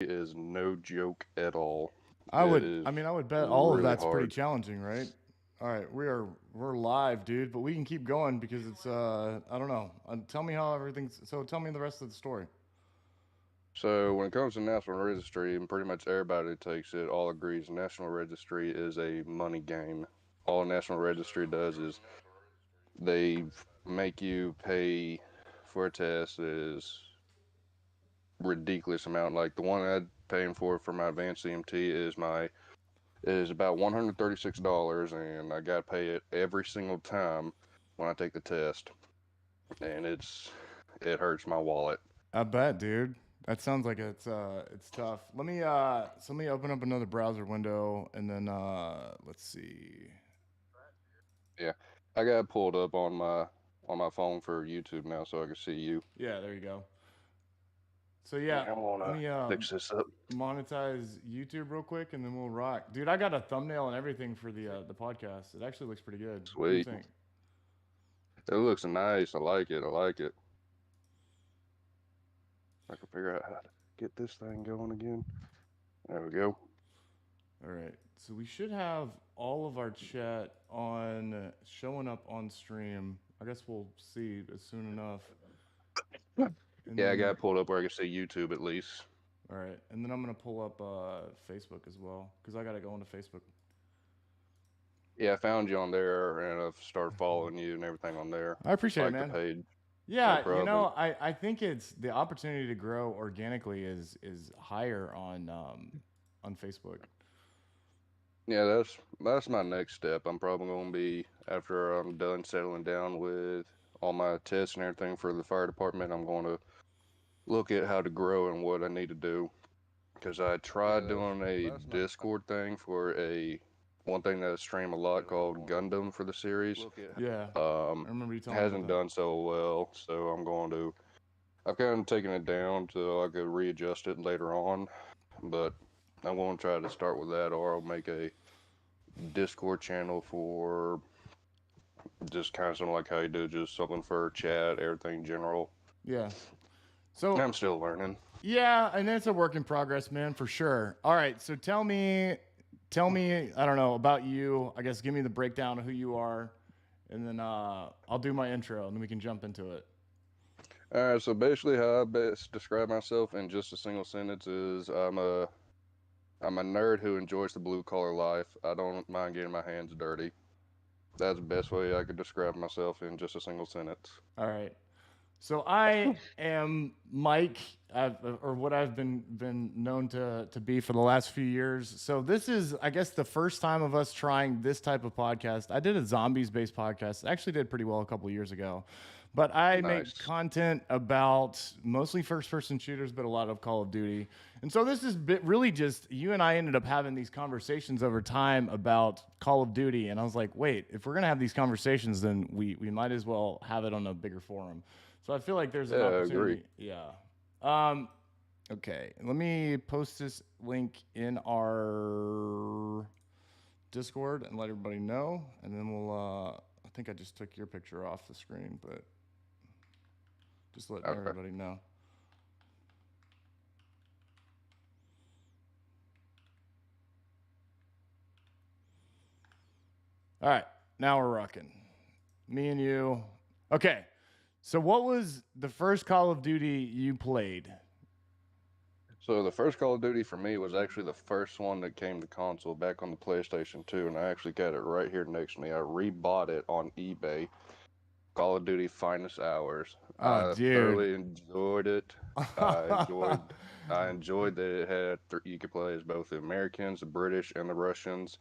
is no joke at all. I It would, is I mean, I would bet all of really that's pretty hard. challenging, right? All right, we're live, dude, but we can keep going because it's I don't know. Tell me how everything's. So tell me the rest of the story. So when it comes to National Registry, and pretty much everybody that takes it all agrees National Registry is a money game. All National Registry does is they make you pay for a test that is ridiculous amount. Like the one I'm paying for my advanced CMT is about $136, and I got to pay it every single time when I take the test, and it hurts my wallet. I bet, dude. That sounds like it's tough. Let me open up another browser window and then let's see. Yeah, I got it pulled up on my phone for YouTube now, so I can see you. Yeah, there you go. So yeah, Yeah, I want let to me fix this up. monetize YouTube real quick and then we'll rock. Dude, I got a thumbnail and everything for the podcast. It actually looks pretty good. What do you Sweet. think? It looks nice. I like it. I like it. I can figure out how to get this thing going again. There we go. All right. So we should have all of our chat on showing up on stream. I guess we'll see as soon enough. And Yeah, I got then it pulled up where I can see YouTube at least. all right, and then I'm gonna pull up Facebook as well because I gotta go into Facebook. Yeah, I found you on there, and I've started following you and everything on there. I appreciate it, Like the man. page. No Yeah, problem. I think it's the opportunity to grow organically is higher on Facebook. Yeah, that's my next step. I'm probably going to be after I'm done settling down with all my tests and everything for the fire department. I'm going to look at how to grow and what I need to do because I tried doing a Discord thing for a one thing that I stream a lot called Gundam for the series. Yeah, I Um, remember you telling me about hasn't that. done so well, so I've kind of taken it down so I could readjust it later on, but I'm going to try to start with that, or I'll make a Discord channel for just kind of something like how you do, just something for chat, everything general. Yeah. So I'm still learning. yeah, and it's a work in progress, man, for sure. All right, so tell me, I don't know about you. I guess give me the breakdown of who you are, and then I'll do my intro, and then we can jump into it. All right, so basically, how I best describe myself in just a single sentence is I'm a nerd who enjoys the blue collar life. I don't mind getting my hands dirty. That's the best way I could describe myself in just a single sentence. All right. So I am Mike, or what I've been known to be for the last few years. So this is, I guess, the first time of us trying this type of podcast. I did a zombies based podcast. It actually did pretty well a couple of years ago, but I make Nice. content about mostly first person shooters, but a lot of Call of Duty. And so this is really just you and I ended up having these conversations over time about Call of Duty, and I was like, wait, if we're gonna have these conversations, then we might as well have it on a bigger forum. So I feel like there's an Yeah, I agree. opportunity. Yeah. Um, okay. Let me post this link in our Discord and let everybody know, and then we'll. I think I just took your picture off the screen, but just letting Okay. everybody know. All right. Now we're rocking. Me and you. Okay. So what was the first Call of Duty you played? So the first Call of Duty for me was actually the first one that came to console back on the PlayStation 2, and I actually got it right here next to me. I rebought it on eBay. Call of Duty Finest Hours. Oh, I dude. thoroughly enjoyed it. I enjoyed I enjoyed that it had you could play as both the Americans, the British, and the Russians.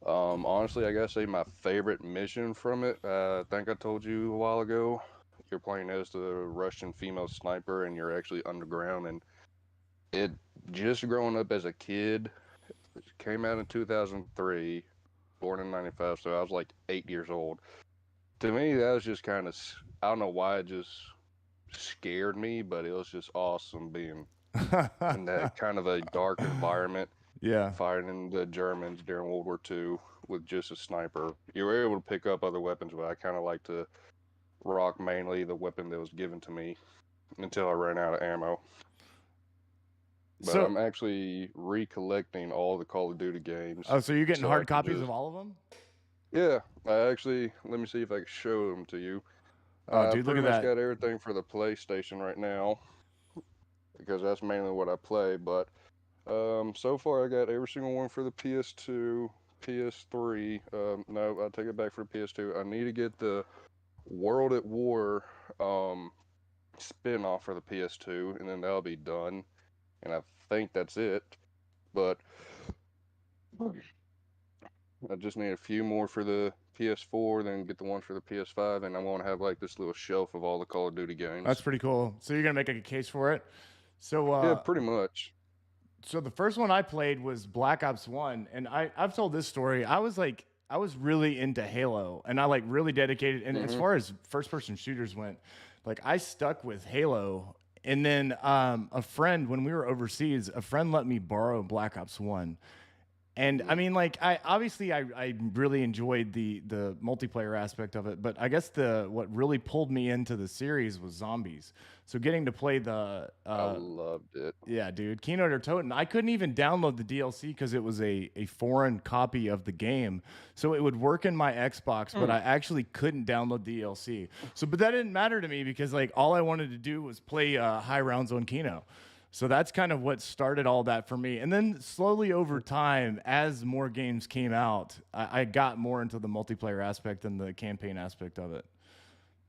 Honestly, I gotta say my favorite mission from it. I think I told you a while ago. You're playing as the Russian female sniper, and you're actually underground. And it just growing up as a kid, it came out in 2003, born in '95, so I was like 8 years old. To me, that was just kind of I don't know why it just scared me, but it was just awesome being in that kind of a dark environment Yeah. fighting the Germans during World War II with just a sniper. You were able to pick up other weapons, but I kind of like to rock mainly the weapon that was given to me until I ran out of ammo. but So, I'm actually recollecting all the Call of Duty games. oh, so you're getting So I hard could copies just, of all of them? yeah, let me see if I can show them to you. Oh, I dude, look pretty at much that. got everything for the PlayStation right now because that's mainly what I play. But so far I got every single one for the PS2, PS3. No, I take it back for the PS2. I need to get the World at War spin-off for the PS2, and then that'll be done. And I think that's it. But I just need a few more for the PS4, then get the one for the PS5, and I want to have like this little shelf of all the Call of Duty That's games. pretty cool. So you're gonna make like a case for it. So, Yeah, pretty much. so the first one I played was Black Ops One, and I've told this story. I was really into Halo, and I like really dedicated. And as Hmm. far as first person shooters went, like I stuck with Halo. And then a friend, when we were overseas, a friend let me borrow Black Ops One. And I mean, like, I really enjoyed the multiplayer aspect of it, but I guess the what really pulled me into the series was zombies. So getting to play the I loved it. yeah, dude. Keynote or Totem. I couldn't even download the DLC because it was a foreign copy of the game. So it would work in my Xbox, but I actually couldn't download the DLC. So, but that didn't matter to me because like all I wanted to do was play high rounds on Kino. So that's kind of what started all that for me. And then slowly over time, as more games came out, I got more into the multiplayer aspect and the campaign aspect of it.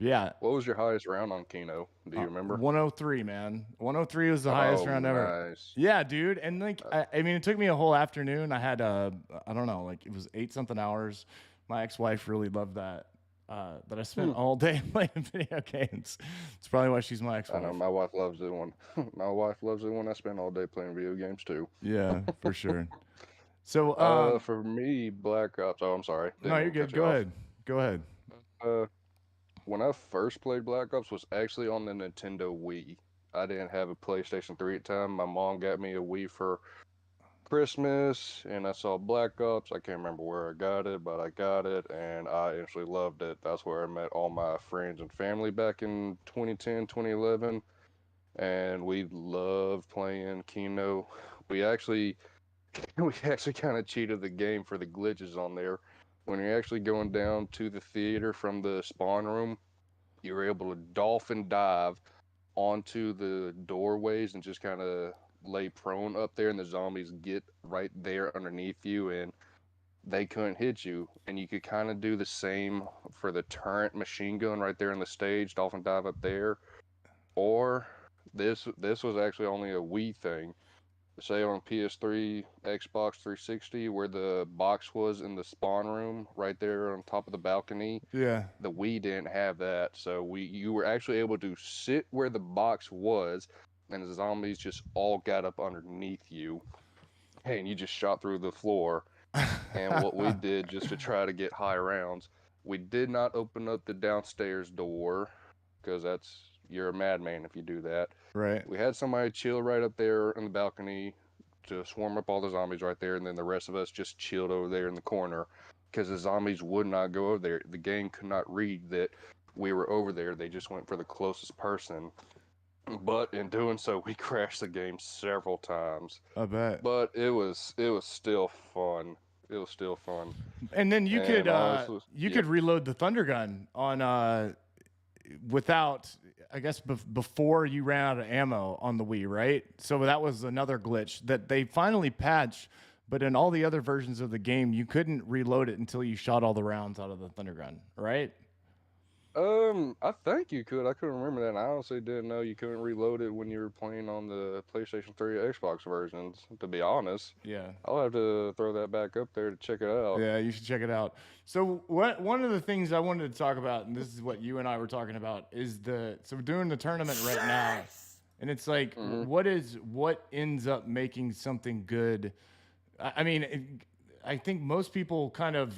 Yeah, What was your highest round on Kino? Do you remember? 103, man. 103 was the highest Oh, round ever. nice. Yeah, dude. And like, I mean, it took me a whole afternoon. I had, I don't know, like it was 8 something hours. My ex-wife really loved that. That I spent all day playing video games. It's probably why she's my I ex-wife. know my wife loves it when my wife loves it when I spend all day playing video games too. Yeah, for sure. So, For me, Black Ops. Oh, I'm sorry, no, didn't you're mean to cut good. you Go off. ahead. Go ahead. Uh, when I first played Black Ops was actually on the Nintendo Wii. I didn't have a PlayStation 3 at the time. My mom got me a Wii for Christmas, and I saw Black Ops. I can't remember where I got it, but I got it, and I instantly loved it. That's where I met all my friends and family back in 2010, 2011, and we loved playing Kino. We actually, we actually kind of cheated the game for the glitches on there. When you're actually going down to the theater from the spawn room, you were able to dolphin dive onto the doorways and just kind of lay prone up there, and the zombies get right there underneath you, and they couldn't hit you. And you could kind of do the same for the turret machine gun right there on the stage, dolphin dive up there. Or this was actually only a Wii thing. Say on PS3, Xbox 360, where the box was in the spawn room right there on top of the balcony, Yeah. the Wii didn't have that, so you were actually able to sit where the box was, and the zombies just all got up underneath you, and you just shot through the floor. And what we did just to try to get high rounds, we did not open up the downstairs door because you're a madman if you do that. Right. We had somebody chill right up there on the balcony to swarm up all the zombies right there, and then the rest of us just chilled over there in the corner because the zombies would not go over there. The game could not read that we were over there. They just went for the closest person. But in doing so, we crashed the game several times. I bet. But it was still fun. It was still fun. And then And honestly, you yep. could reload the thunder gun on without I guess before you ran out of ammo on the Wii, right? So that was another glitch that they finally patched, but in all the other versions of the game you couldn't reload it until you shot all the rounds out of the thunder gun, right? I think you could. I couldn't remember that. And I honestly didn't know you couldn't reload it when you were playing on the PlayStation 3 or Xbox versions, to be honest. Yeah. I'll have to throw that back up there to check it out. Yeah, you should check it out. So one of the things I wanted to talk about, and this is what you and I were talking about, is so we're doing the tournament right now. And it's like what ends up making something good? I mean, I think most people kind of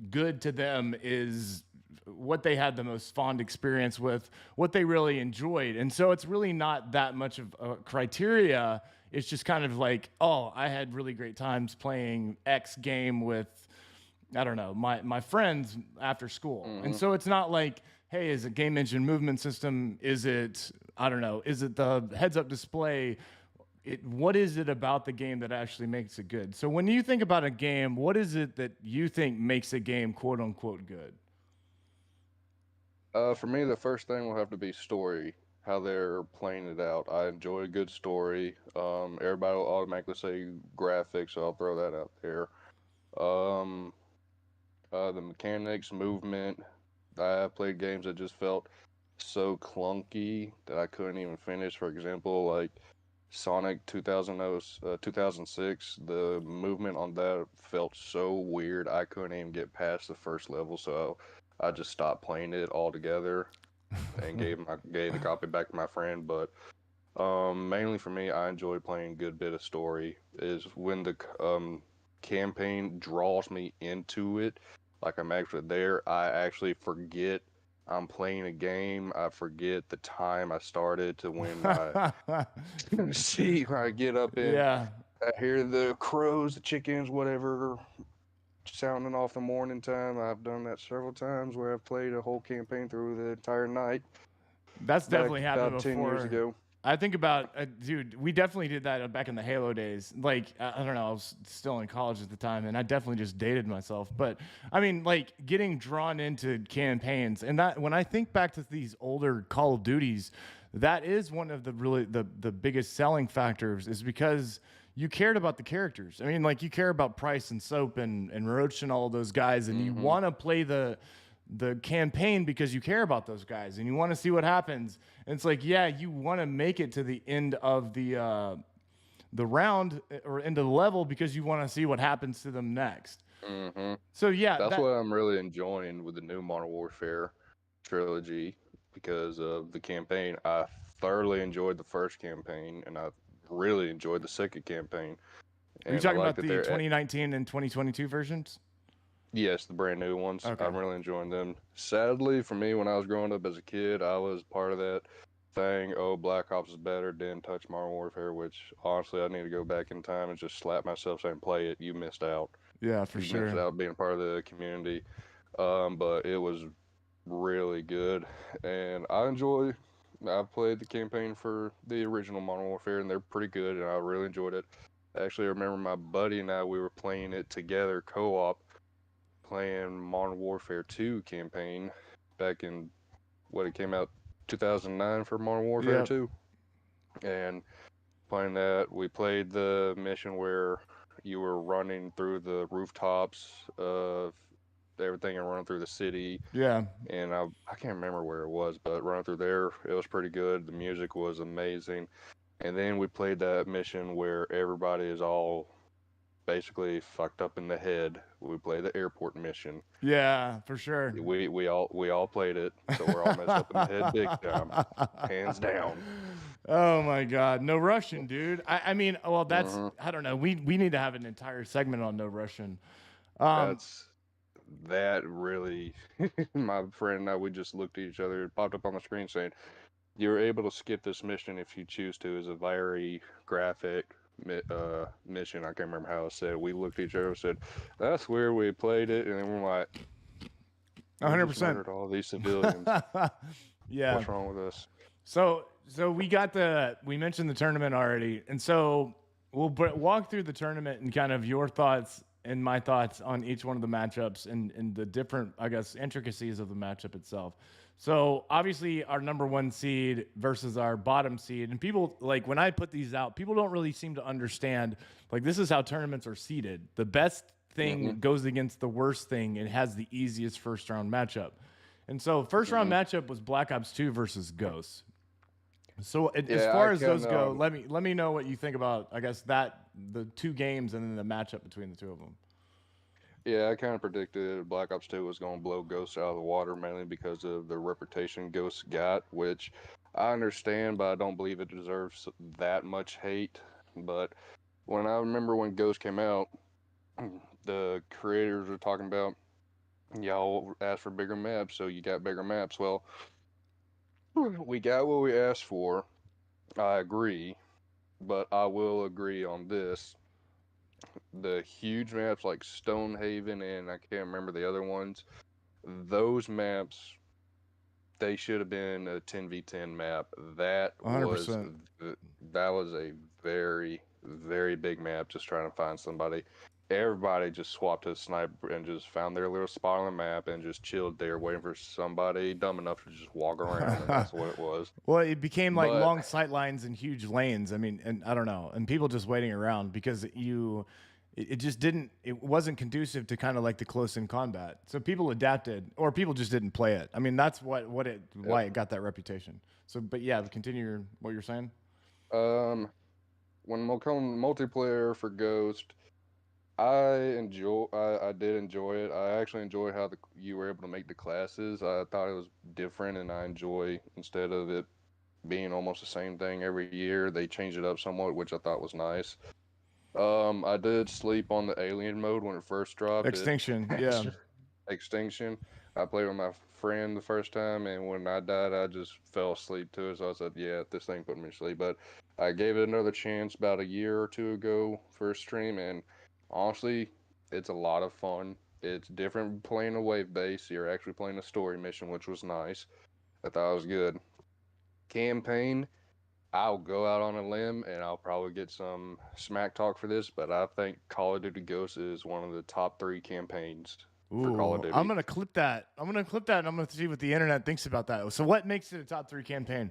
good to them is what they had the most fond experience with, what they really enjoyed. And so it's really not that much of a criteria. It's just kind of like, oh, I had really great times playing X game with, I don't know, my friends after school. And so it's not like, hey, is it game engine movement system? Is it, I don't know, is it the heads up display? what is it about the game that actually makes it good? So when you think about a game, what is it that you think makes a game quote unquote good? For me, the first thing will have to be story, how they're playing it out. I enjoy a good story. Everybody will automatically say graphics, so I'll throw that out there. Um, the mechanics, movement. I played games that just felt so clunky that I couldn't even finish. For example, like Sonic 2006, the movement on that felt so weird. I couldn't even get past the first level, so I just stopped playing it altogether and gave the copy back to my friend. But mainly for me, I enjoy playing good bit of story. Is when the campaign draws me into it, like I'm actually there. I actually forget I'm playing a game. I forget the time I started to when I see when I get up in. Yeah. I hear the crows, the chickens, whatever, sounding off the morning time. I've done that several times where I've played a whole campaign through the entire night That's back definitely happened about 10 years before. ago. I think about, dude, we definitely did that back in the Halo days. Like, I don't know, I was still in college at the time, and I definitely just dated myself. But I mean, like, getting drawn into campaigns, and that when I think back to these older Call of Duties, that is one of the really the biggest selling factors, is because you cared about the characters. I mean, like, you care about Price and Soap and Roach and all those guys, and you Hmm. want to play the campaign because you care about those guys and you want to see what happens. And it's like, yeah, you want to make it to the end of the round or into the level because you want to see what happens to them next. Hmm. So yeah, That's that what I'm really enjoying with the new Modern Warfare trilogy because of the campaign. I thoroughly enjoyed the first campaign, and I really enjoyed the second campaign. are you And I talking like about that the they're 2019 and 2022 versions? yes, the brand new ones. Okay. I'm really enjoying them. Sadly, for me, when I was growing up as a kid, I was part of that thing. Oh, Black Ops is better. Didn't touch Modern Warfare, which honestly, I need to go back in time and just slap myself saying, "Play it. You missed out. Yeah, for You missed sure. out being part of the community." But it was really good, and I enjoy. I've played the campaign for the original Modern Warfare, and they're pretty good, and I really enjoyed it. Actually, I remember my buddy and I we were playing it together co-op, playing Modern Warfare 2 campaign back in what it came out 2009 for Modern Warfare Yep. 2, and playing that we played the mission where you were running through the rooftops of everything and running through the city Yeah. and I can't remember where it was, but running through there, it was pretty good. The music was amazing. And then we played that mission where everybody is all basically fucked up in the head. We played the airport mission. Yeah, for sure. We all played it, so we're all messed up in the head big time, hands down. Oh my God, no Russian, dude. I mean, well, that's Hmm. I don't know. We need to have an entire segment on no Russian. Um, That's that really. My friend and I, we just looked at each other. It popped up on the screen saying, "You're able to skip this mission if you choose to." Is a very graphic mission. I can't remember how it said. We looked at each other and said, "That's where we played it," and then we're like, "We just 100%. murdered all these civilians. Yeah. What's wrong with us?" So we mentioned the tournament already, and so we'll walk through the tournament and kind of your thoughts and my thoughts on each one of the matchups and the different, I guess, intricacies of the matchup itself. So obviously our number one seed versus our bottom seed, and people like when I put these out, people don't really seem to understand like this is how tournaments are seeded. The best Hmm. thing goes against the worst thing and has the easiest first round matchup. And so first round Hmm. matchup was Black Ops 2 versus Ghosts. So as Yeah, I far as those can. go, let me know what you think about I guess that the two games and then the matchup between the two of them. Yeah, I kind of predicted Black Ops 2 was going to blow Ghost out of the water mainly because of the reputation Ghost got, which I understand, but I don't believe it deserves that much hate. But when I remember when Ghost came out, the creators were talking about y'all asked for bigger maps, so you got bigger maps. Well, we got what we asked for. I agree, but I will agree on this. The huge maps like Stonehaven and I can't remember the other ones, those maps they should have been a 10v10 map. That was 100%. that was a very, very big map, just trying to find somebody. Everybody just swapped to sniper and just found their little spot on the map and just chilled there, waiting for somebody dumb enough to just walk around, and that's what it was. Well, it became like But long sight lines and huge lanes. I mean, and I don't know, and people just waiting around because it just didn't, it wasn't conducive to kind of like the close in combat. So people adapted, or people just didn't play it. I mean, that's why it got that reputation. So, but yeah, continue what you're saying. um, when come multiplayer for Ghost, I did enjoy it. I actually enjoy how you were able to make the classes. I thought it was different, and I enjoy, instead of it being almost the same thing every year, they changed it up somewhat, which I thought was nice. I did sleep on the alien mode when it first dropped. Extinction, yeah. Extinction. I played with my friend the first time, and when I died, I just fell asleep to it. So I said, "Yeah, this thing put me to sleep." But I gave it another chance about a year or two ago for a stream, and honestly, it's a lot of fun. It's different playing a wave base. You're actually playing a story mission, which was nice. I thought it was good. Campaign, I'll go out on a limb and I'll probably get some smack talk for this, but I think Call of Duty Ghosts is one of the top 3 campaigns for Call of Ooh, Duty. I'm gonna clip that. I'm gonna clip that, and I'm gonna see what the internet thinks about that. So, what makes it a top 3 campaign?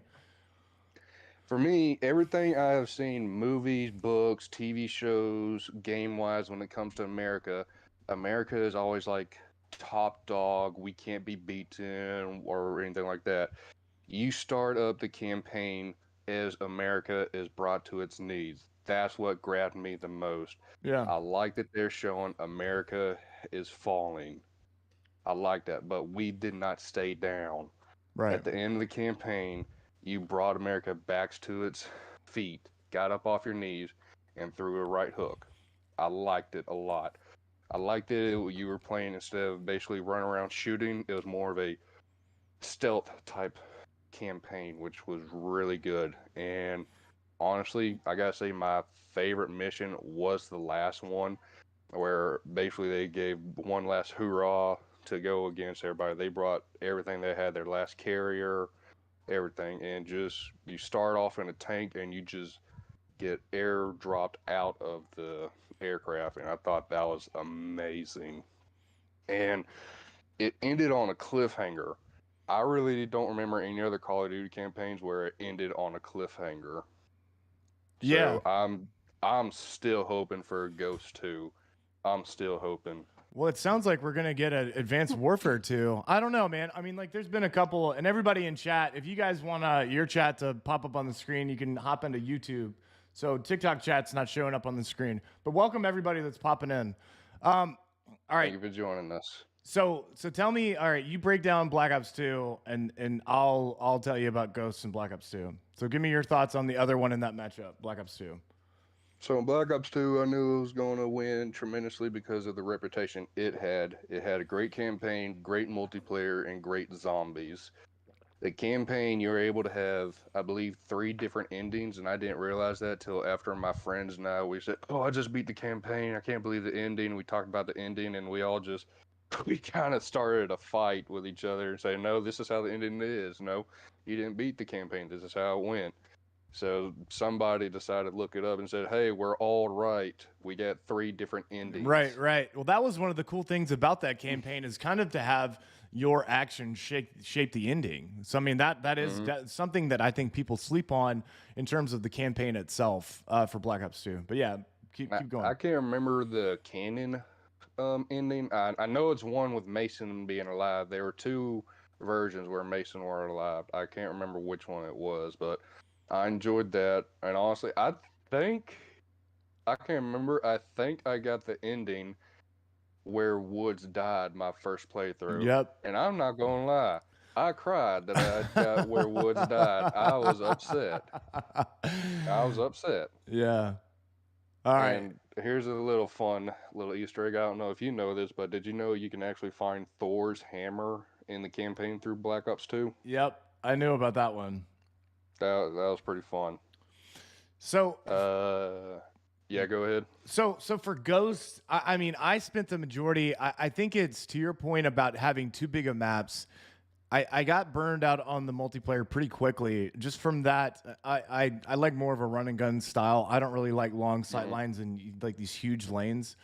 For me, everything I have seen, movies, books, TV shows, game-wise, when it comes to America, America is always like top dog, we can't be beaten or anything like that. You start up the campaign as America is brought to its knees. That's what grabbed me the most. Yeah, I like that they're showing America is falling. I like that, but we did not stay down. right. At the end of the campaign, you brought America back to its feet, got up off your knees, and threw a right hook. I liked it a lot. I liked it. You were playing, instead of basically running around shooting, it was more of a stealth type campaign, which was really good. And honestly, I gotta say, my favorite mission was the last one, where basically they gave one last hoorah to go against everybody. They brought everything they had, their last carrier, everything, and just you start off in a tank and you just get airdropped out of the aircraft, and I thought that was amazing. And it ended on a cliffhanger. I really don't remember any other Call of Duty campaigns where it ended on a cliffhanger. Yeah. So I'm still hoping for Ghost 2. I'm still hoping. Well, it sounds like we're gonna get an Advanced Warfare 2. I don't know, man. I mean, like, there's been a couple, and everybody in chat, if you guys want your chat to pop up on the screen, you can hop into YouTube. So TikTok chat's not showing up on the screen, but welcome everybody that's popping in. All right. Thank you for joining us. So tell me, all right, you break down Black Ops 2, and I'll tell you about Ghosts and Black Ops 2. So give me your thoughts on the other one in that matchup, Black Ops 2. So in Black Ops 2, I knew it was going to win tremendously because of the reputation it had. It had a great campaign, great multiplayer, and great zombies. The campaign, you were able to have, I believe, 3 different endings, and I didn't realize that till after my friends and I, we said, "Oh, I just beat the campaign. I can't believe the ending." We talked about the ending, and we all just, we kind of started a fight with each other and say, "No, this is how the ending is. No, you didn't beat the campaign. This is how it went." So somebody decided to look it up and said, "Hey, we're all right. We got 3 different endings." Right, right. Well, that was one of the cool things about that campaign, is kind of to have your action shape the ending. So I mean, that is something that I think people sleep on in terms of the campaign itself for Black Ops 2. But yeah, keep going. I can't remember the canon ending. I know it's one with Mason being alive. There were 2 versions where Mason were alive. I can't remember which one it was, but I enjoyed that. And honestly, think I can't remember. I think I got the ending where Woods died my first playthrough. Yep. And I'm not gonna lie, I cried that I got where Woods died. I was upset. I was upset. Yeah. All right. And here's a little fun little Easter egg. I don't know if you know this, but did you know you can actually find Thor's hammer in the campaign through Black Ops 2? Yep. I knew about that one. That was pretty fun. So yeah, go ahead. So for Ghost, I mean, I spent the majority. I think it's to your point about having too big of maps. I got burned out on the multiplayer pretty quickly. Just from that, I like more of a run and gun style. I don't really like long sight Hmm. lines and like these huge lanes.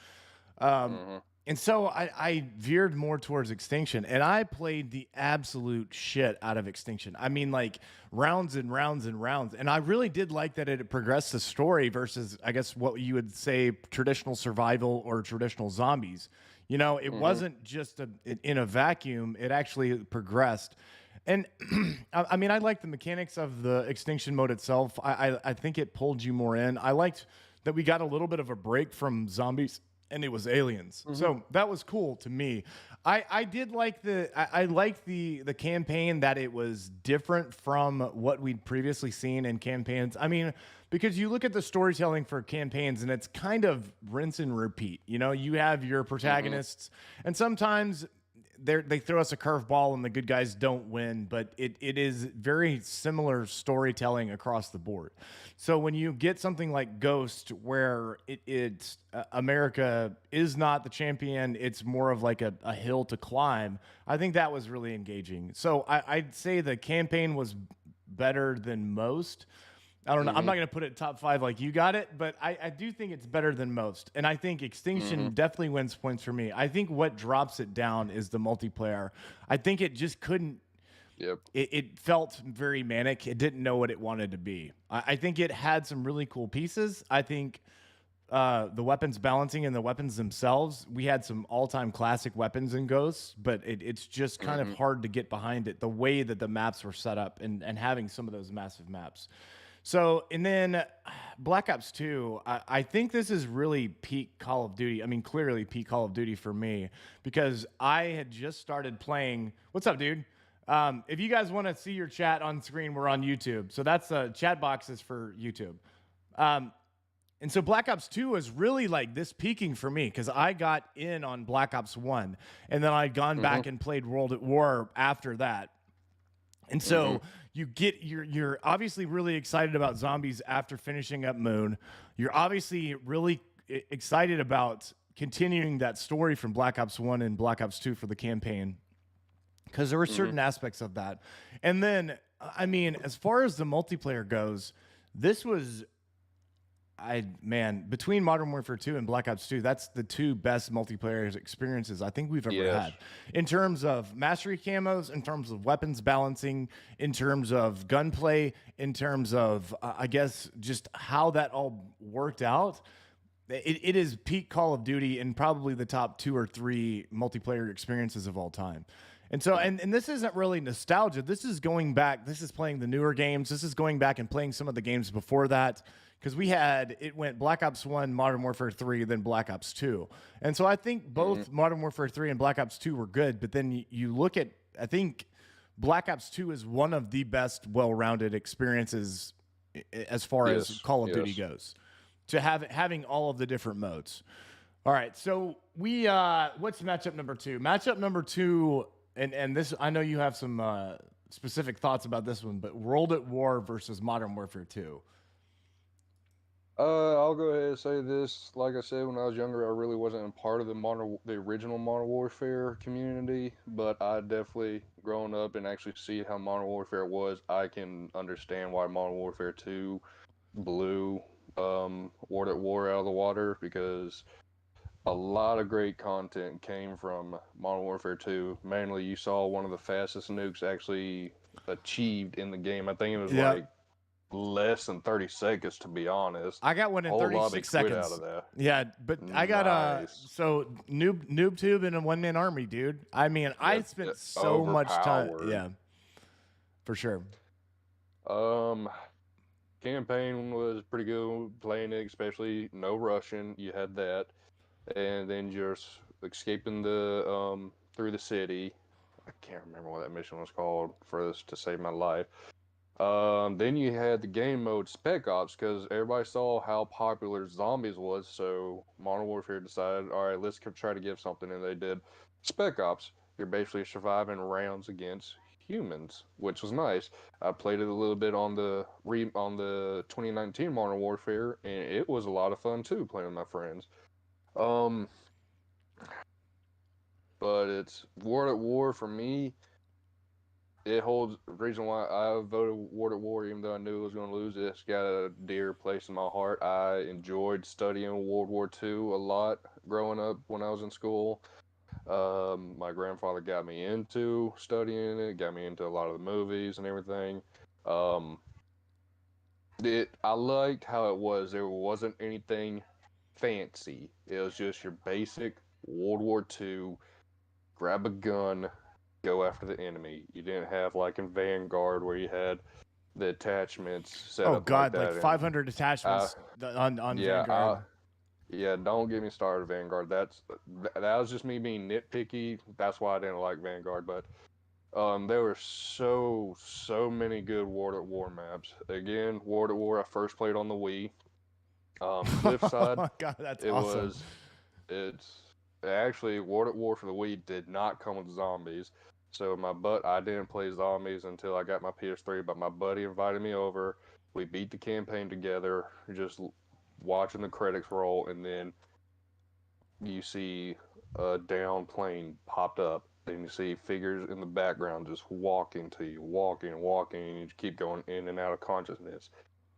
Um, Hmm. and so I veered more towards Extinction, and I played the absolute shit out of Extinction. I mean, like rounds and rounds and rounds. And I really did like that it progressed the story versus, I guess, what you would say traditional survival or traditional zombies. You know, it Hmm. wasn't just in a vacuum, it actually progressed. And I mean, I like the mechanics of the extinction mode itself. I think it pulled you more in. I liked that we got a little bit of a break from zombies and it was aliens. Hmm. So that was cool to me. I did like I liked the campaign that it was different from what we'd previously seen in campaigns. I mean, because you look at the storytelling for campaigns and it's kind of rinse and repeat. You know, you have your Hmm. protagonists, and sometimes they throw us a curveball and the good guys don't win, but it is very similar storytelling across the board. So when you get something like Ghost, where it's America is not the champion, it's more of like a hill to climb. I think that was really engaging. So I'd say the campaign was better than most. I don't know. I'm Hmm. not going to put it top five like you got it, but I do think it's better than most. And I think Hmm. Extinction definitely wins points for me. I think what drops it down is the multiplayer. I think it just couldn't, Yep. it felt very manic. It didn't know what it wanted to be. I think it had some really cool pieces. I think the weapons balancing and the weapons themselves, we had some all-time classic weapons in Ghosts, but it's just kind of Hmm. hard to get behind it, the way that the maps were set up and having some of those massive maps. So, and then Black Ops 2, I think this is really peak Call of Duty. I mean, clearly peak Call of Duty for me because I had just started playing. What's up, dude? If you guys want to see your chat on screen, we're on YouTube. So that's chat boxes for YouTube. Um, and so Black Ops 2 was really like this peaking for me because I got in on Black Ops 1 and then I'd gone Hmm. back and played World at War after that. And Hmm. so you're obviously really excited about zombies after finishing up Moon. You're obviously really excited about continuing that story from Black Ops 1 and Black Ops 2 for the campaign because there were Hmm. certain aspects of that. And then I mean, as far as the multiplayer goes, this was between Modern Warfare 2 and Black Ops 2, that's the two best multiplayer experiences I think we've ever Yes. had. In terms of mastery camos, in terms of weapons balancing, in terms of gunplay, in terms of I guess just how that all worked out. It is peak Call of Duty and probably the top two or three multiplayer experiences of all time. And so, and this isn't really nostalgia. This is going back. This is playing the newer games. This is going back and playing some of the games before that because it went Black Ops 1, Modern Warfare 3, then Black Ops 2. And so I think Hmm. both Modern Warfare 3 and Black Ops 2 were good, but then you look at, I think Black Ops 2 is one of the best well rounded experiences as far as Yes. Call of Duty Yes. goes, to having all of the different modes. All right, so we what's matchup number two? Matchup number two, and this I know you have some specific thoughts about this one, but World at War versus Modern Warfare 2. I'll go ahead and say this. Like I said, when I was younger, I really wasn't a part of the original Modern Warfare community, but I definitely grown up and actually see how Modern Warfare was. I can understand why Modern Warfare 2 blew World at War out of the water because a lot of great content came from Modern Warfare 2. Mainly, you saw one of the fastest nukes actually achieved in the game. I think it was Yep. like less than 30 seconds, to be honest. I got one in Whole lobby 36 quit out seconds. of that. Yeah, but I got Nice. noob tube and a one man army, dude. I mean, I Yep. spent so much time. Overpowered. Yeah, for sure. Um, Campaign was pretty good playing it, especially no Russian. You had that, and then just escaping the through the city. I can't remember what that mission was called for this to save my life. Then you had the game mode Spec Ops because everybody saw how popular zombies was, so Modern Warfare decided, all right, let's try to give something, and they did Spec Ops. You're basically surviving rounds against humans, which was nice. I played it a little bit on the 2019 Modern Warfare, and it was a lot of fun too, playing with my friends. Um, but it's World at War for me. it holds the reason why I voted World at War, even though I knew it was going to lose. It's got a dear place in my heart. I enjoyed studying World War II a lot growing up when I was in school. My grandfather got me into studying it, got me into a lot of the movies and everything. Um, I liked how it was. There wasn't anything fancy. It was just your basic World War II. Grab a gun, go after the enemy. You didn't have like in Vanguard where you had the attachments set Oh up like God, that. like And 500 attachments on yeah, Vanguard. yeah. Don't get me started, Vanguard. That was just me being nitpicky. That's why I didn't like Vanguard. But there were so many good World at War maps. Again, World at War I first played on the Wii. Oh Cliffside, my God, that's it awesome. was it's actually World at War for the Wii did not come with zombies. So I didn't play zombies until I got my PS3, but my buddy invited me over. We beat the campaign together, just watching the credits roll, and then you see a down plane popped up, and you see figures in the background just walking to you, walking, and you just keep going in and out of consciousness.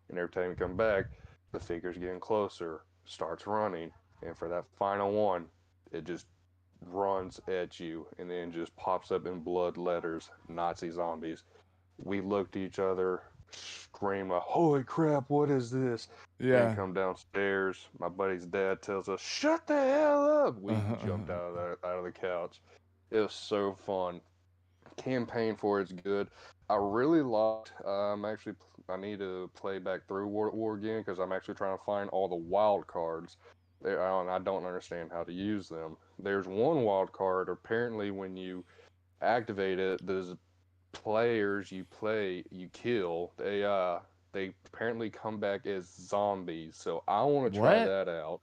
And every time you come back, the figure's getting closer, starts running, and for that final one, it just runs at you and then just pops up in blood letters, Nazi zombies. We looked at each other, scream like, "Holy crap, what is this?" Then Yeah. come downstairs. My buddy's dad tells us, "Shut the hell up!" We jumped Uh-huh. out of the couch. It was so fun. Campaign for it's good. I really liked. I need to play back through World at War again because I'm actually trying to find all the wild cards. I don't understand how to use them. There's one wild card. Apparently, when you activate it, there's players you kill, they apparently come back as zombies. So I want to try What? that out.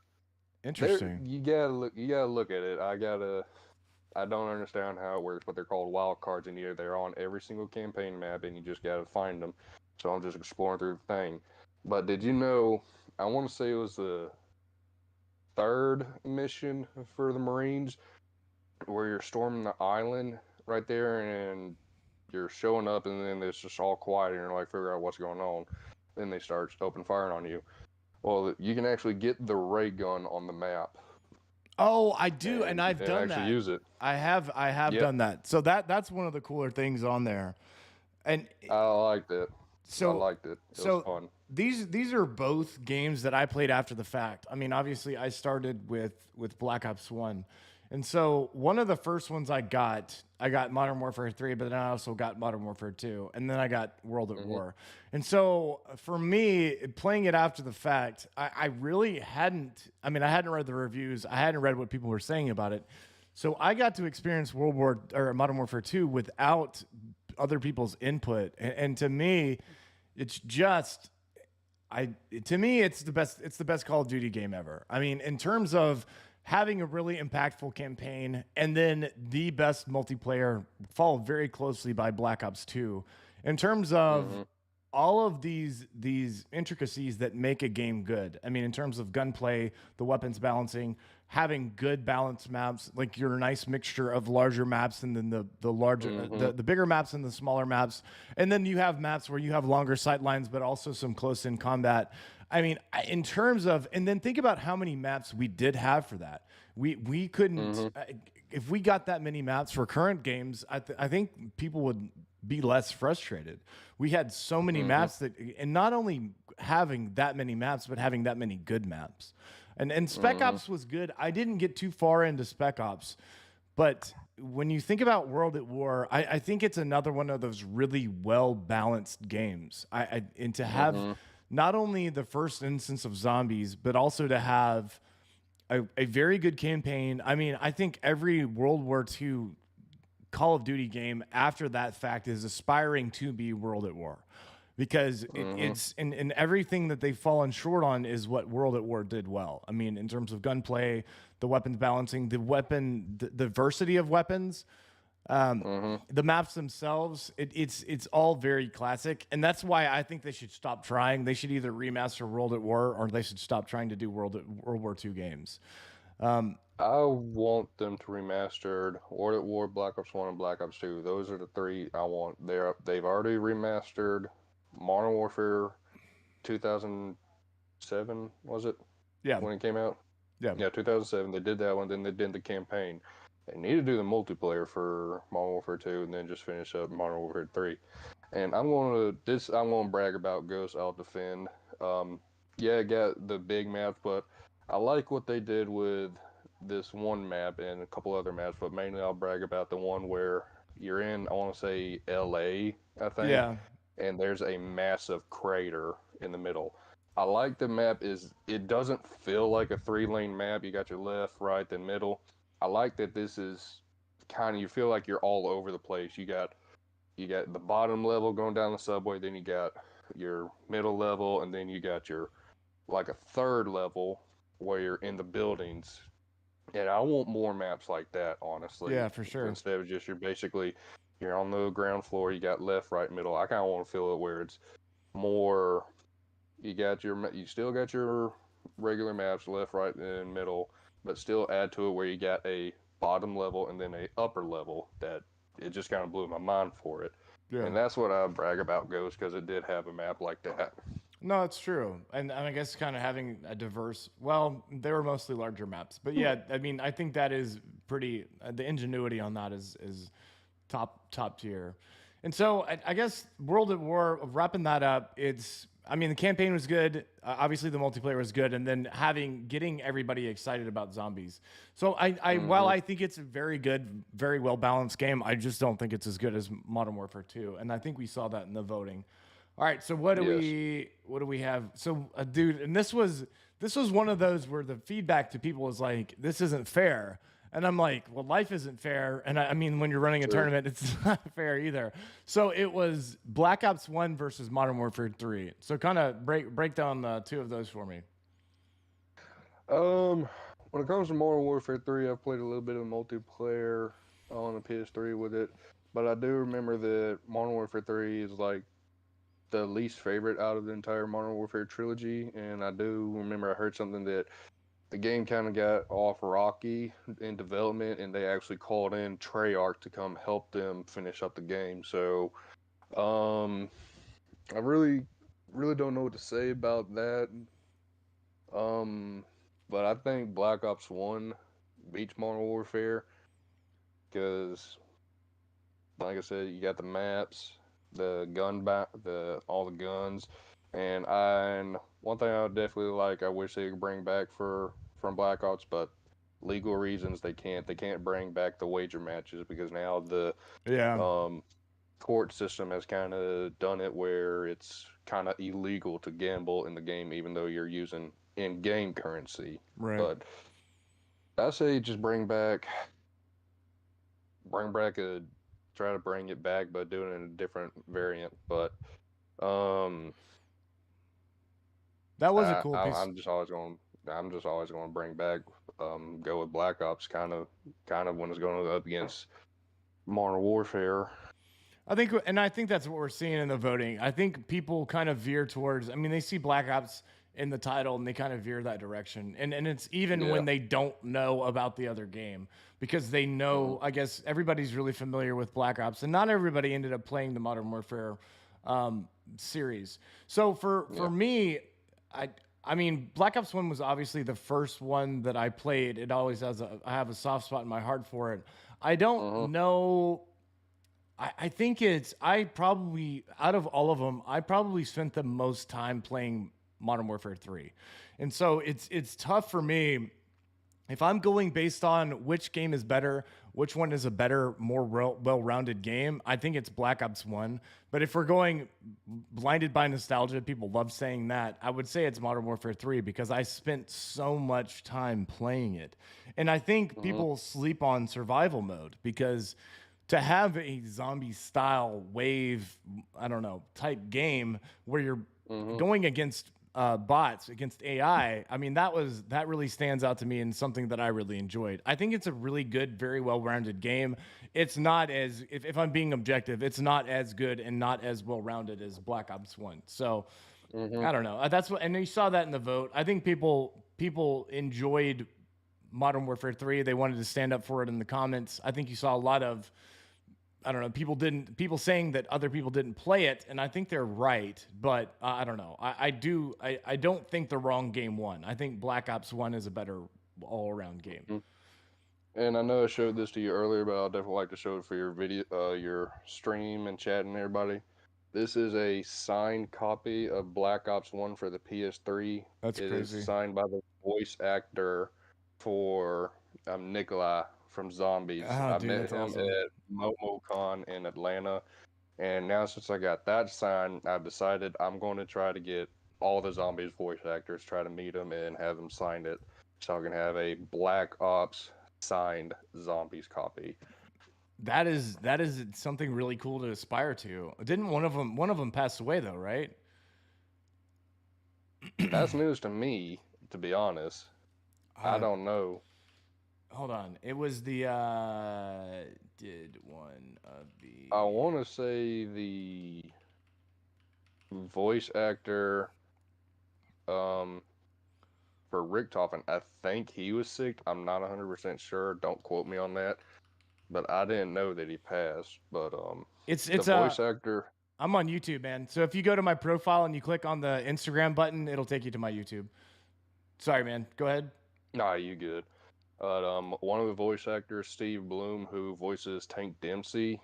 There, Interesting. you gotta look at it. I don't understand how it works, but they're called wild cards, and they're on every single campaign map, and you just gotta find them. So I'm just exploring through the thing. But did you know? I want to say it was the third mission for the Marines where you're storming the island right there, and you're showing up, and then it's just all quiet, and you're like, figure out what's going on. Then they start open firing on you. Well, you can actually get the ray gun on the map Oh, I do, and I've and done actually that. use it. I have Yep, done that. So that's one of the cooler things on there. And I liked it. I so liked it. It was so fun. these are both games that I played after the fact. I mean, obviously I started with Black Ops 1. And so one of the first ones I got Modern Warfare 3, but then I also got Modern Warfare 2, and then I got World at Hmm. War. And so for me, playing it after the fact, I really hadn't, I mean, I hadn't read the reviews, I hadn't read what people were saying about it. So I got to experience World War or Modern Warfare 2 without other people's input. And to me, it's just I to me it's the best Call of Duty game ever. I mean, in terms of having a really impactful campaign and then the best multiplayer followed very closely by Black Ops 2. In terms of Hmm. all of these intricacies that make a game good. I mean, in terms of gunplay, the weapons balancing, having good balanced maps, like your nice mixture of larger maps and then the larger Hmm. the bigger maps and the smaller maps, and then you have maps where you have longer sight lines, but also some close in combat. I mean, in terms of, and then think about how many maps we did have for that. We couldn't Hmm. if we got that many maps for current games. I think people would be less frustrated. We had so many Hmm. maps that, and not only having that many maps, but having that many good maps. And Spec Hmm. Ops was good. I didn't get too far into Spec Ops, but when you think about World at War, I think it's another one of those really well balanced games. And to have Hmm. not only the first instance of zombies, but also to have a very good campaign. I mean, I think every World War II Call of Duty game after that fact is aspiring to be World at War because Hmm. it's in everything that they've fallen short on is what World at War did well. I mean, in terms of gunplay, the weapons balancing, the diversity of weapons, Hmm. the maps themselves, it's all very classic, and that's why I think they should stop trying. They should either remaster World at War or they should stop trying to do World War II games. I want them to remastered World at War, Black Ops 1, and Black Ops 2. Those are the three I want. They've already remastered Modern Warfare 2007, was it, Yeah, when it came out? yeah, Yeah, 2007. They did that one, then they did the campaign. They need to do the multiplayer for Modern Warfare 2 and then just finish up Modern Warfare 3. And I'm gonna brag about Ghost. I'll defend. Yeah, it got the big maps, but I like what they did with this one map and a couple other maps. But mainly, I'll brag about the one where you're in. I want to say L.A. I think, yeah, and there's a massive crater in the middle. I like the map is it doesn't feel like a 3-lane map. You got your left, right, then middle. I like that this is kind of you feel like you're all over the place. You got the bottom level going down the subway, then you got your middle level, and then you got your like a third level where you're in the buildings. And I want more maps like that, honestly, yeah, for sure. instead of just you're on the ground floor, you got left, right, middle. I kind of want to feel it where it's more. You still got your regular maps, left, right, and middle, but still add to it where you got a bottom level and then a upper level that it just kind of blew my mind for it. Yeah. And that's what I brag about Ghost because it did have a map like that. No, it's true, and I guess kind of having a diverse. Well, they were mostly larger maps, but yeah, I mean, I think that is pretty. The ingenuity on that is top tier. And so I guess World at War, wrapping that up, it's I mean the campaign was good. Obviously the multiplayer was good, and then getting everybody excited about zombies. So while Mm-hmm. I think it's a very good, very well balanced game, I just don't think it's as good as Modern Warfare 2, and I think we saw that in the voting. All right, so Yes. what do we have? So, dude, and this was one of those where the feedback to people was like, "This isn't fair," and I'm like, "Well, life isn't fair," and I mean, when you're running a True. tournament, it's not fair either. So it was Black Ops 1 versus Modern Warfare 3. So kind of break down the two of those for me. Um, when it comes to Modern Warfare 3, I've played a little bit of multiplayer on the PS3 with it, but I do remember that Modern Warfare 3 is like the least favorite out of the entire Modern Warfare trilogy, and I do remember I heard something that the game kind of got off rocky in development, and they actually called in Treyarch to come help them finish up the game. So, um, I really don't know what to say about that. Um, but I think Black Ops 1 beats Modern Warfare because, like I said, you got the maps, the all the guns, and one thing I would definitely like, I wish they could bring back from Black Ops, but legal reasons they can't. They can't bring back the wager matches because now the Yeah, um, court system has kind of done it where it's kind of illegal to gamble in the game, even though you're using in-game currency. right. But I say just bring back a try to bring it back, but do it in a different variant. But um, That was a cool piece. I'm just always going to bring back go with Black Ops kind of when it's going up against Modern Warfare. I think that's what we're seeing in the voting. I think people kind of veer towards. I mean, they see Black Ops in the title and they kind of veer that direction. And it's even Yeah. when they don't know about the other game because they Mm-hmm. know. I guess everybody's really familiar with Black Ops, and not everybody ended up playing the Modern Warfare series. So for Yeah. me, I. I mean, Black Ops 1 was obviously the first one that I played. It always has I have a soft spot in my heart for it. I don't Mm-hmm. know I think I probably out of all of them, I probably spent the most time playing Modern Warfare 3. And so it's tough for me if I'm going based on which game is better, which one is a better, more well-rounded game. I think it's Black Ops 1. But if we're going blinded by nostalgia, people love saying that. I would say it's Modern Warfare 3 because I spent so much time playing it. And I think Mm-hmm. people sleep on survival mode because to have a zombie style wave, I don't know, type game where you're Mm-hmm. going against bots, against AI. I mean, that really stands out to me and something that I really enjoyed. I think it's a really good, very well-rounded game. It's not as if I'm being objective, it's not as good and not as well-rounded as Black Ops 1. So Mm-hmm. I don't know. That's what, and you saw that in the vote. I think people enjoyed Modern Warfare 3. They wanted to stand up for it in the comments. I think you saw a lot of, I don't know, people saying that other people didn't play it, and I think they're right, but I don't know. I don't think the wrong game won. I think Black Ops 1 is a better all-around game. And I know I showed this to you earlier, but I'll definitely like to show it for your video, your stream and chat and everybody. This is a signed copy of Black Ops 1 for the PS3. That's It crazy. is signed by the voice actor for Nikolai from Zombies. I Dude, met that's him awesome. at MomoCon in Atlanta. And now since I got that signed, I've decided I'm going to try to get all the Zombies voice actors, try to meet them and have them sign it so I can have a Black Ops signed Zombies copy. That is something really cool to aspire to. Didn't one of them pass away though, right? That's news to me, to be honest. I don't know. Hold on. It was the did one of the I want to say the voice actor for Richtofen, I think he was sick. I'm not 100% sure. Don't quote me on that. But I didn't know that he passed. But it's the voice actor. I'm on YouTube, man. So if you go to my profile and you click on the Instagram button, it'll take you to my YouTube. Sorry, man. Go ahead. Nah, you good. But one of the voice actors, Steve Bloom, who voices Tank Dempsey,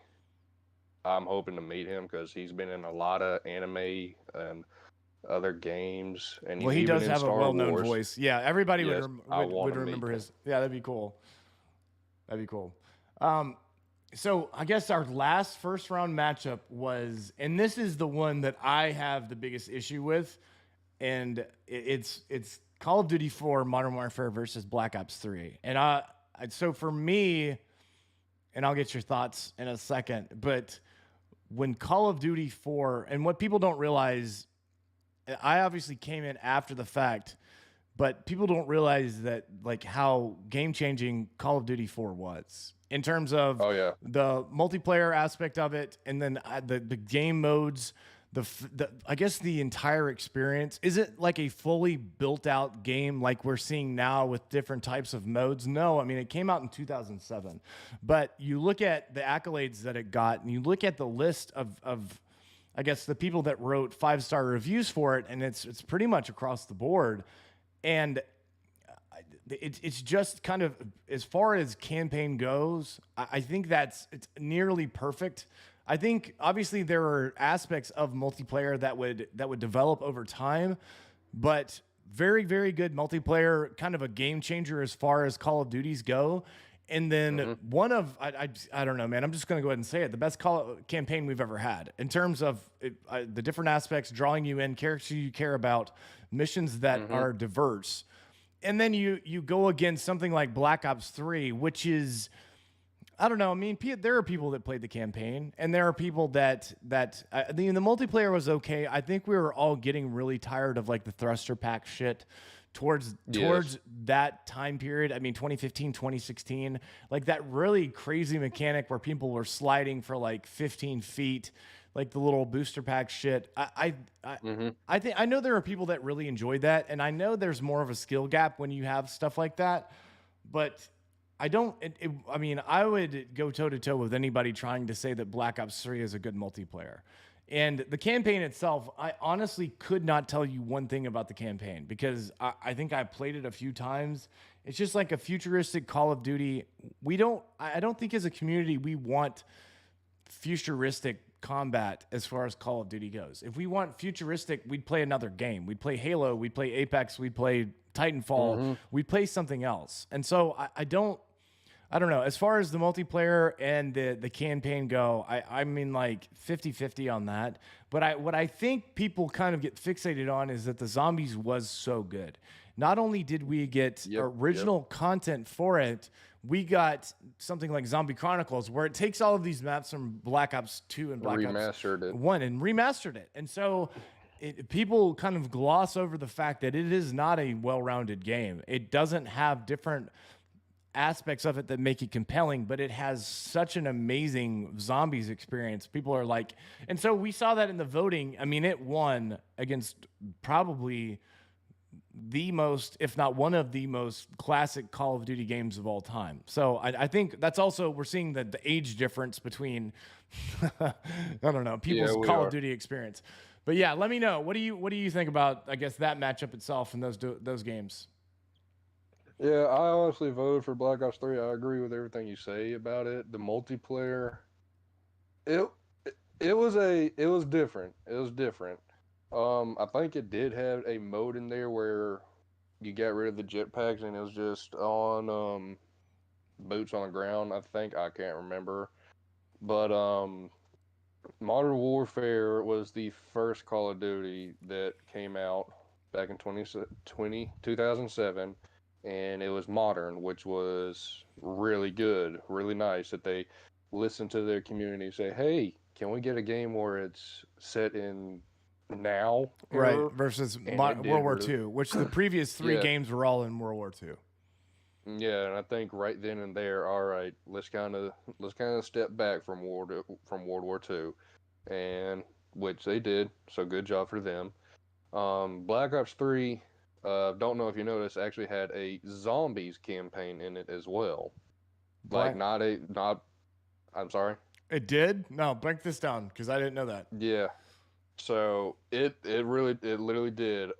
I'm hoping to meet him because he's been in a lot of anime and other games, and Well, he even does in have Star a well-known Wars. voice. Yeah, everybody Yes, I would wanna remember meet his. Yeah, that'd be cool. That'd be cool. So I guess our last first round matchup was, and this is the one that I have the biggest issue with, and it's Call of Duty 4 Modern Warfare versus Black Ops 3. And so for me, and I'll get your thoughts in a second, but when Call of Duty 4, and what people don't realize, I obviously came in after the fact, but people don't realize that like how game-changing Call of Duty 4 was in terms of the multiplayer aspect of it, and then the game modes, I guess the entire experience. Is it like a fully built out game like we're seeing now with different types of modes? No, I mean, it came out in 2007, but you look at the accolades that it got, and you look at the list of I guess the people that wrote 5-star reviews for it, and it's pretty much across the board. And it's just kind of, as far as campaign goes, I think it's nearly perfect. I think obviously there are aspects of multiplayer that would develop over time, but very, very good multiplayer, kind of a game changer as far as Call of Duties go. And then one of, I don't know, man, I'm just going to go ahead and say it, the best campaign we've ever had in terms of the different aspects, drawing you in, characters you care about, missions that are diverse. And then you go against something like Black Ops 3, which is, I don't know. I mean, there are people that played the campaign, and there are people that the multiplayer was okay. I think we were all getting really tired of like the thruster pack shit towards that time period. I mean, 2015, 2016, like that really crazy mechanic where people were sliding for like 15 feet, like the little booster pack shit. I think I know there are people that really enjoyed that, and I know there's more of a skill gap when you have stuff like that, but I don't. I mean, I would go toe to toe with anybody trying to say that Black Ops 3 is a good multiplayer. And the campaign itself, I honestly could not tell you one thing about the campaign because I think I played it a few times. It's just like a futuristic Call of Duty. I don't think as a community we want futuristic combat as far as Call of Duty goes. If we want futuristic, we'd play another game. We'd play Halo, we'd play Apex, we'd play Titanfall, we'd play something else. And so I don't know. As far as the multiplayer and the campaign go, I mean like 50-50 on that. But what I think people kind of get fixated on is that the Zombies was so good. Not only did we get original content for it, we got something like Zombie Chronicles, where it takes all of these maps from Black Ops 2 and Black Ops 1 and remastered it. And so people kind of gloss over the fact that it is not a well-rounded game. It doesn't have different aspects of it that make it compelling, but it has such an amazing zombies experience. People are like, and so we saw that in the voting. I mean, it won against probably the most, if not one of the most classic Call of Duty games of all time. So I think that's also, we're seeing the age difference between, I don't know, Yeah, people's we Call of are. Duty experience. But yeah, let me know. What do you think about, I guess, that matchup itself and those games? Yeah, I honestly voted for Black Ops 3. I agree with everything you say about it. The multiplayer, it it was different. It was different. I think it did have a mode in there where you got rid of the jetpacks and it was just on boots on the ground. I think I can't remember, but Modern Warfare was the first Call of Duty that came out back in 2007, and it was modern, which was really good, really nice that they listened to their community, say, "Hey, can we get a game where it's set in now Right, era?" versus And it World did War really, II, which the previous three yeah, games were all in World War II. yeah, and I think right then and there, all right, let's kind of step back from World War II, and which they did. So good job for them. Black Ops 3, don't know if you noticed, actually had a zombies campaign in it as well. Like Black. not I'm sorry. It did? No, break this down because I didn't know that. Yeah. So it literally did. If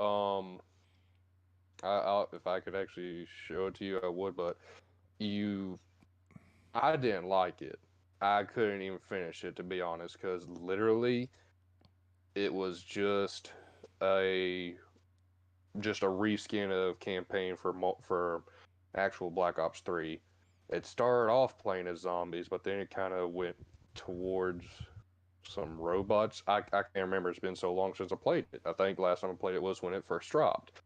I could actually show it to you, I would, but you I didn't like it. I couldn't even finish it to be honest, because literally it was a just a reskin of campaign for actual Black Ops 3. It started off playing as zombies, but then it kind of went towards some robots. I can't remember. It's been so long since I played it. I think last time I played it was when it first dropped,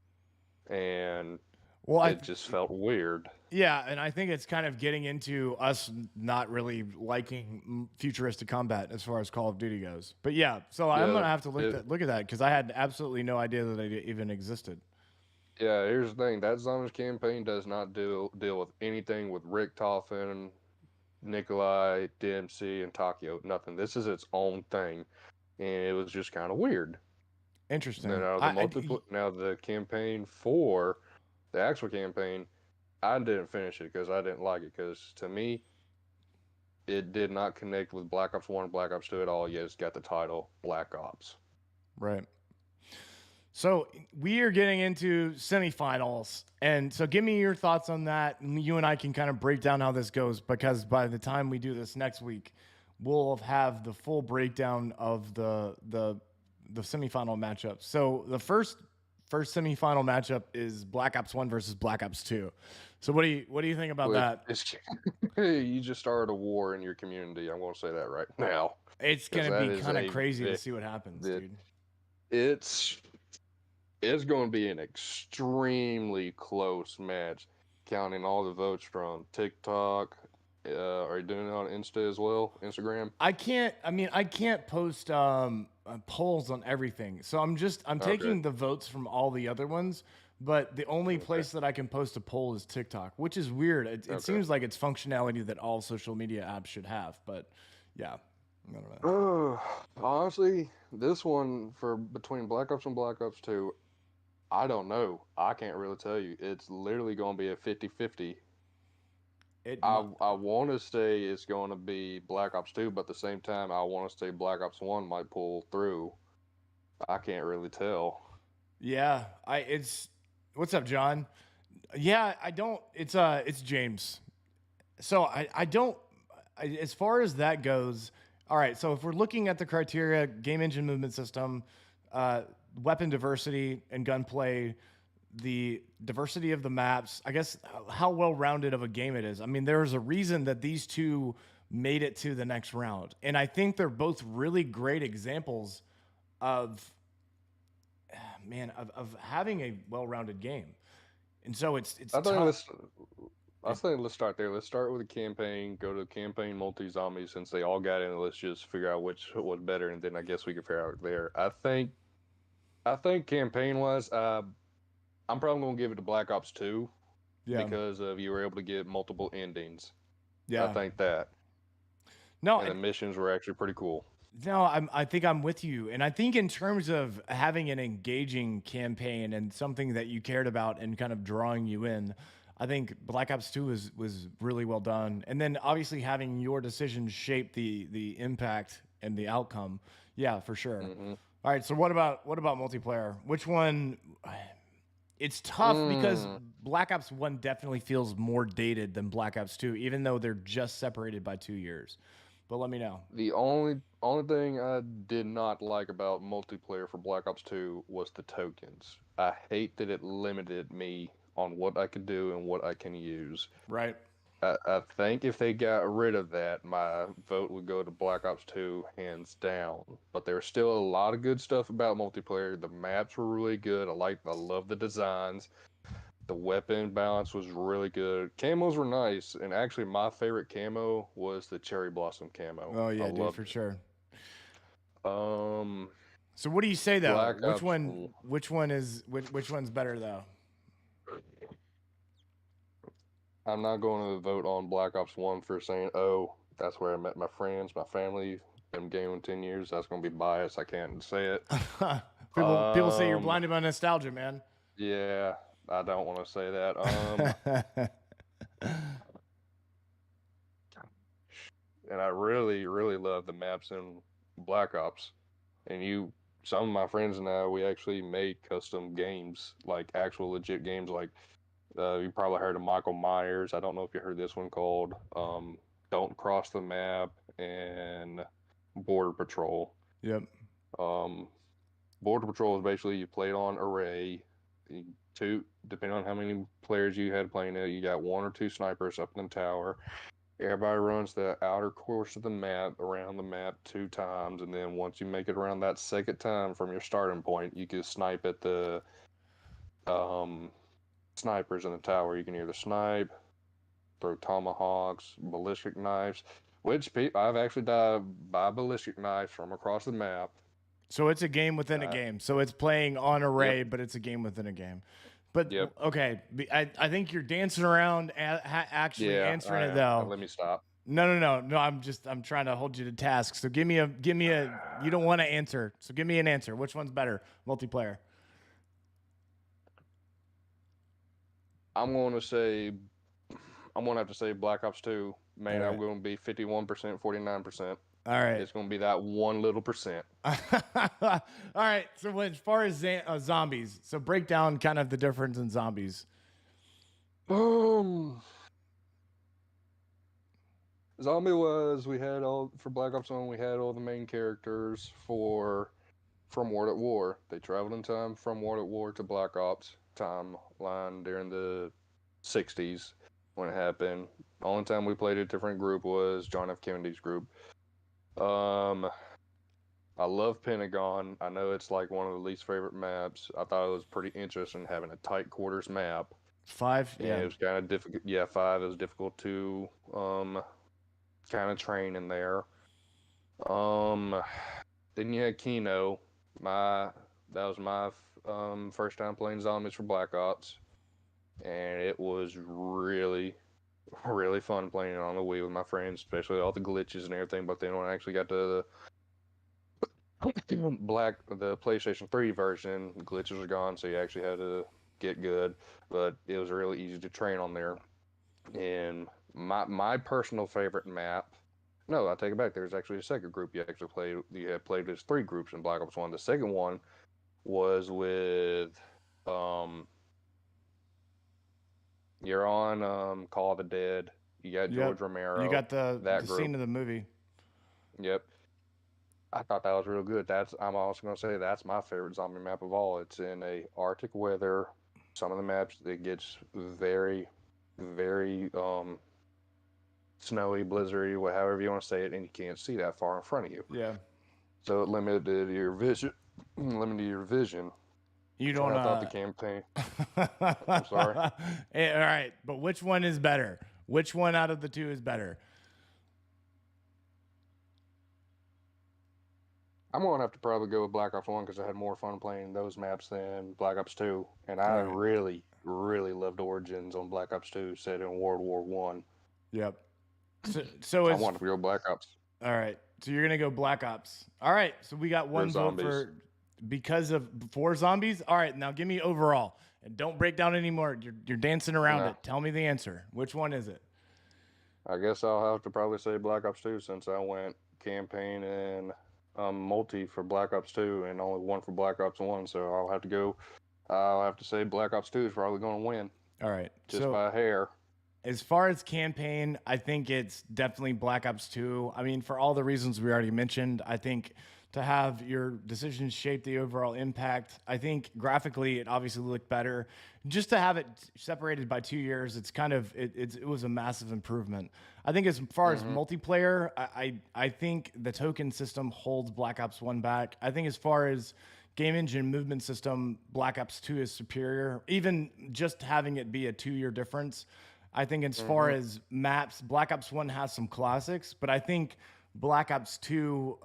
and Well, it just felt weird. yeah, and I think it's kind of getting into us not really liking futuristic combat as far as Call of Duty goes. But yeah, so I'm Yeah, gonna have to it, look at that because I had absolutely no idea that it even existed. yeah. Here's the thing: that zombies campaign does not deal with anything with Richtofen, Nikolai, Dempsey, and Takio. Nothing. This is its own thing, and it was just kind of weird. Interesting. Now the campaign for the actual campaign, I didn't finish it because I didn't like it. Because to me, it did not connect with Black Ops One, Black Ops Two at all. Yet it's got the title Black Ops. Right. So we are getting into semifinals, and so give me your thoughts on that. And you and I can kind of break down how this goes because by the time we do this next week, we'll have the full breakdown of the semifinal matchup. So the first semifinal matchup is Black Ops 1 versus Black Ops 2. So what do you think about Which that? is, you just started a war in your community. I'm going to say that right now It's because gonna that be is kind of crazy to see what happens, that dude. it's it's going to be an extremely close match, counting all the votes from TikTok. Are you doing it on Insta as well? Instagram? I can't post polls on everything. So I'm Okay. taking the votes from all the other ones, but the only Okay. place that I can post a poll is TikTok, which is weird. It Okay. seems like it's functionality that all social media apps should have, but yeah, I don't know. Honestly, this one for between Black Ops and Black Ops 2, I don't know. I can't really tell you. It's literally going to be a 50-50. It I want to say it's going to be Black Ops 2, but at the same time, I want to say Black Ops 1 might pull through. I can't really tell. Yeah, I it's what's up, John? Yeah, I don't. It's James. So I don't. As far as that goes, all right. So if we're looking at the criteria, game engine movement system, uh, weapon diversity and gunplay, the diversity of the maps, I guess how well rounded of a game it is. I mean, there's a reason that these two made it to the next round, and I think they're both really great examples of of having a well-rounded game. And so it's I think tough. let's. I think let's start there. Let's start with the campaign. Go to the campaign multi zombie since they all got in. Let's just figure out which was better, and then I guess we can figure out there. I think campaign wise, I'm probably gonna give it to Black Ops 2 Yeah. because of you were able to get multiple endings. I Yeah. think that, No, and the missions were actually pretty cool. No, I think I'm with you. And I think in terms of having an engaging campaign and something that you cared about and kind of drawing you in, I think Black Ops 2 was really well done. And then obviously having your decisions shape the impact and the outcome. Yeah, for sure. Hmm. All right, so what about multiplayer? Which one? It's tough because Mm, Black Ops 1 definitely feels more dated than Black Ops 2, even though they're just separated by 2 years. But let me know. the only thing I did not like about multiplayer for Black Ops 2 was the tokens. I hate that it limited me on what I could do and what I can use. Right. I think if they got rid of that, my vote would go to Black Ops 2 hands down. But there's still a lot of good stuff about multiplayer. The maps were really good. I love the designs. The weapon balance was really good. Camos were nice, and actually my favorite camo was the cherry blossom camo. Oh I yeah, dude, loved for it. sure. Um, So what do you say though? Black Which Ops. one? Which one is which one's better though? I'm not going to vote on Black Ops 1 for saying, oh, that's where I met my friends, my family, been gaming 10 years. That's going to be biased. I can't say it. People say you're Um, blinded by nostalgia, man. yeah, I don't want to say that. And I really, really love the maps in Black Ops. And some of my friends and I, we actually made custom games, like actual legit games. Like you probably heard of Michael Myers. I don't know if you heard this one called "Don't Cross the Map" and Border Patrol. Yep. Um, Border Patrol is basically you played on array. Two, depending on how many players you had playing it, you got one or two snipers up in the tower. Everybody runs the outer course of the map around the map 2 times, and then once you make it around that second time from your starting point, you can snipe at the um, snipers in the tower. You can either snipe, throw tomahawks, ballistic knives, which I've actually died by ballistic knives from across the map. So it's a game within a Uh, game. So it's playing on yep, array, but it's a game within a game. But yep, okay, I think you're dancing around actually yeah, answering I it am. though. Let me stop. No. I'm trying to hold you to task. So give me a. You don't want to answer. So give me an answer. Which one's better, multiplayer? I'm going to say I'm going to have to say Black Ops 2. All Man, I'm right. going to be 51%, 49%. All right. It's going to be that one little percent. All right. So as far as zombies, so break down kind of the difference in zombies. Um, Zombie was we had all for Black Ops 1. We had all the main characters for from World at War. They traveled in time from World at War to Black Ops timeline during the 60s when it happened. Only time we played a different group was John F. Kennedy's group. Um, I love Pentagon. I know it's like one of the least favorite maps. I thought it was pretty interesting having a tight quarters map, Five. and Yeah. it was kind of difficult. Yeah, five is difficult to kind of train in there. Um, then you had Kino. My that was my first time playing zombies for Black Ops, and it was really really fun playing it on the Wii with my friends, especially all the glitches and everything. But then when I actually got to the PlayStation 3 version, the glitches were gone, so you actually had to get good. But it was really easy to train on there. And my personal favorite map. No, I take it back. There's actually a second group you actually played. You had played as three groups in Black Ops 1. The second one was with um you're on Call of the Dead. You got Yep. George You Romero, got the that scene group. of the movie. Yep. I thought that was real good. I'm also gonna say that's my favorite zombie map of all. It's in a Arctic weather. Some of the maps it gets very, very snowy, blizzardy, however you want to say it, and you can't see that far in front of you. Yeah. So it limited your vision. Limited your vision. You And don't. I thought the campaign. I'm sorry. All right, but which one is better? Which one out of the two is better? I'm gonna have to probably go with Black Ops 1 because I had more fun playing those maps than Black Ops 2, and All I right. really, really loved Origins on Black Ops 2, set in World War One. Yep. So I it's wanted to go Black Ops. all right. So you're gonna go Black Ops. All right. So we got one vote zombies. for because of for zombies. All right. Now give me overall, and don't break down anymore. You're dancing around Nah. it. Tell me the answer. Which one is it? I guess I'll have to probably say Black Ops 2 since I went campaign and multi for Black Ops 2 and only one for Black Ops 1. So I'll have to go. I'll have to say Black Ops 2 is probably going to win All right. just So by a hair. as far as campaign, I think it's definitely Black Ops 2. I mean, for all the reasons we already mentioned, I think to have your decisions shape the overall impact, I think graphically it obviously looked better. Just to have it separated by 2 years, it's kind of it was a massive improvement. I think as far as multiplayer, I think the token system holds Black Ops 1 back. I think as far as game engine movement system, Black Ops 2 is superior. Even just having it be a 2-year difference. I think as far as maps, Black Ops 1 has some classics, but I think Black Ops 2,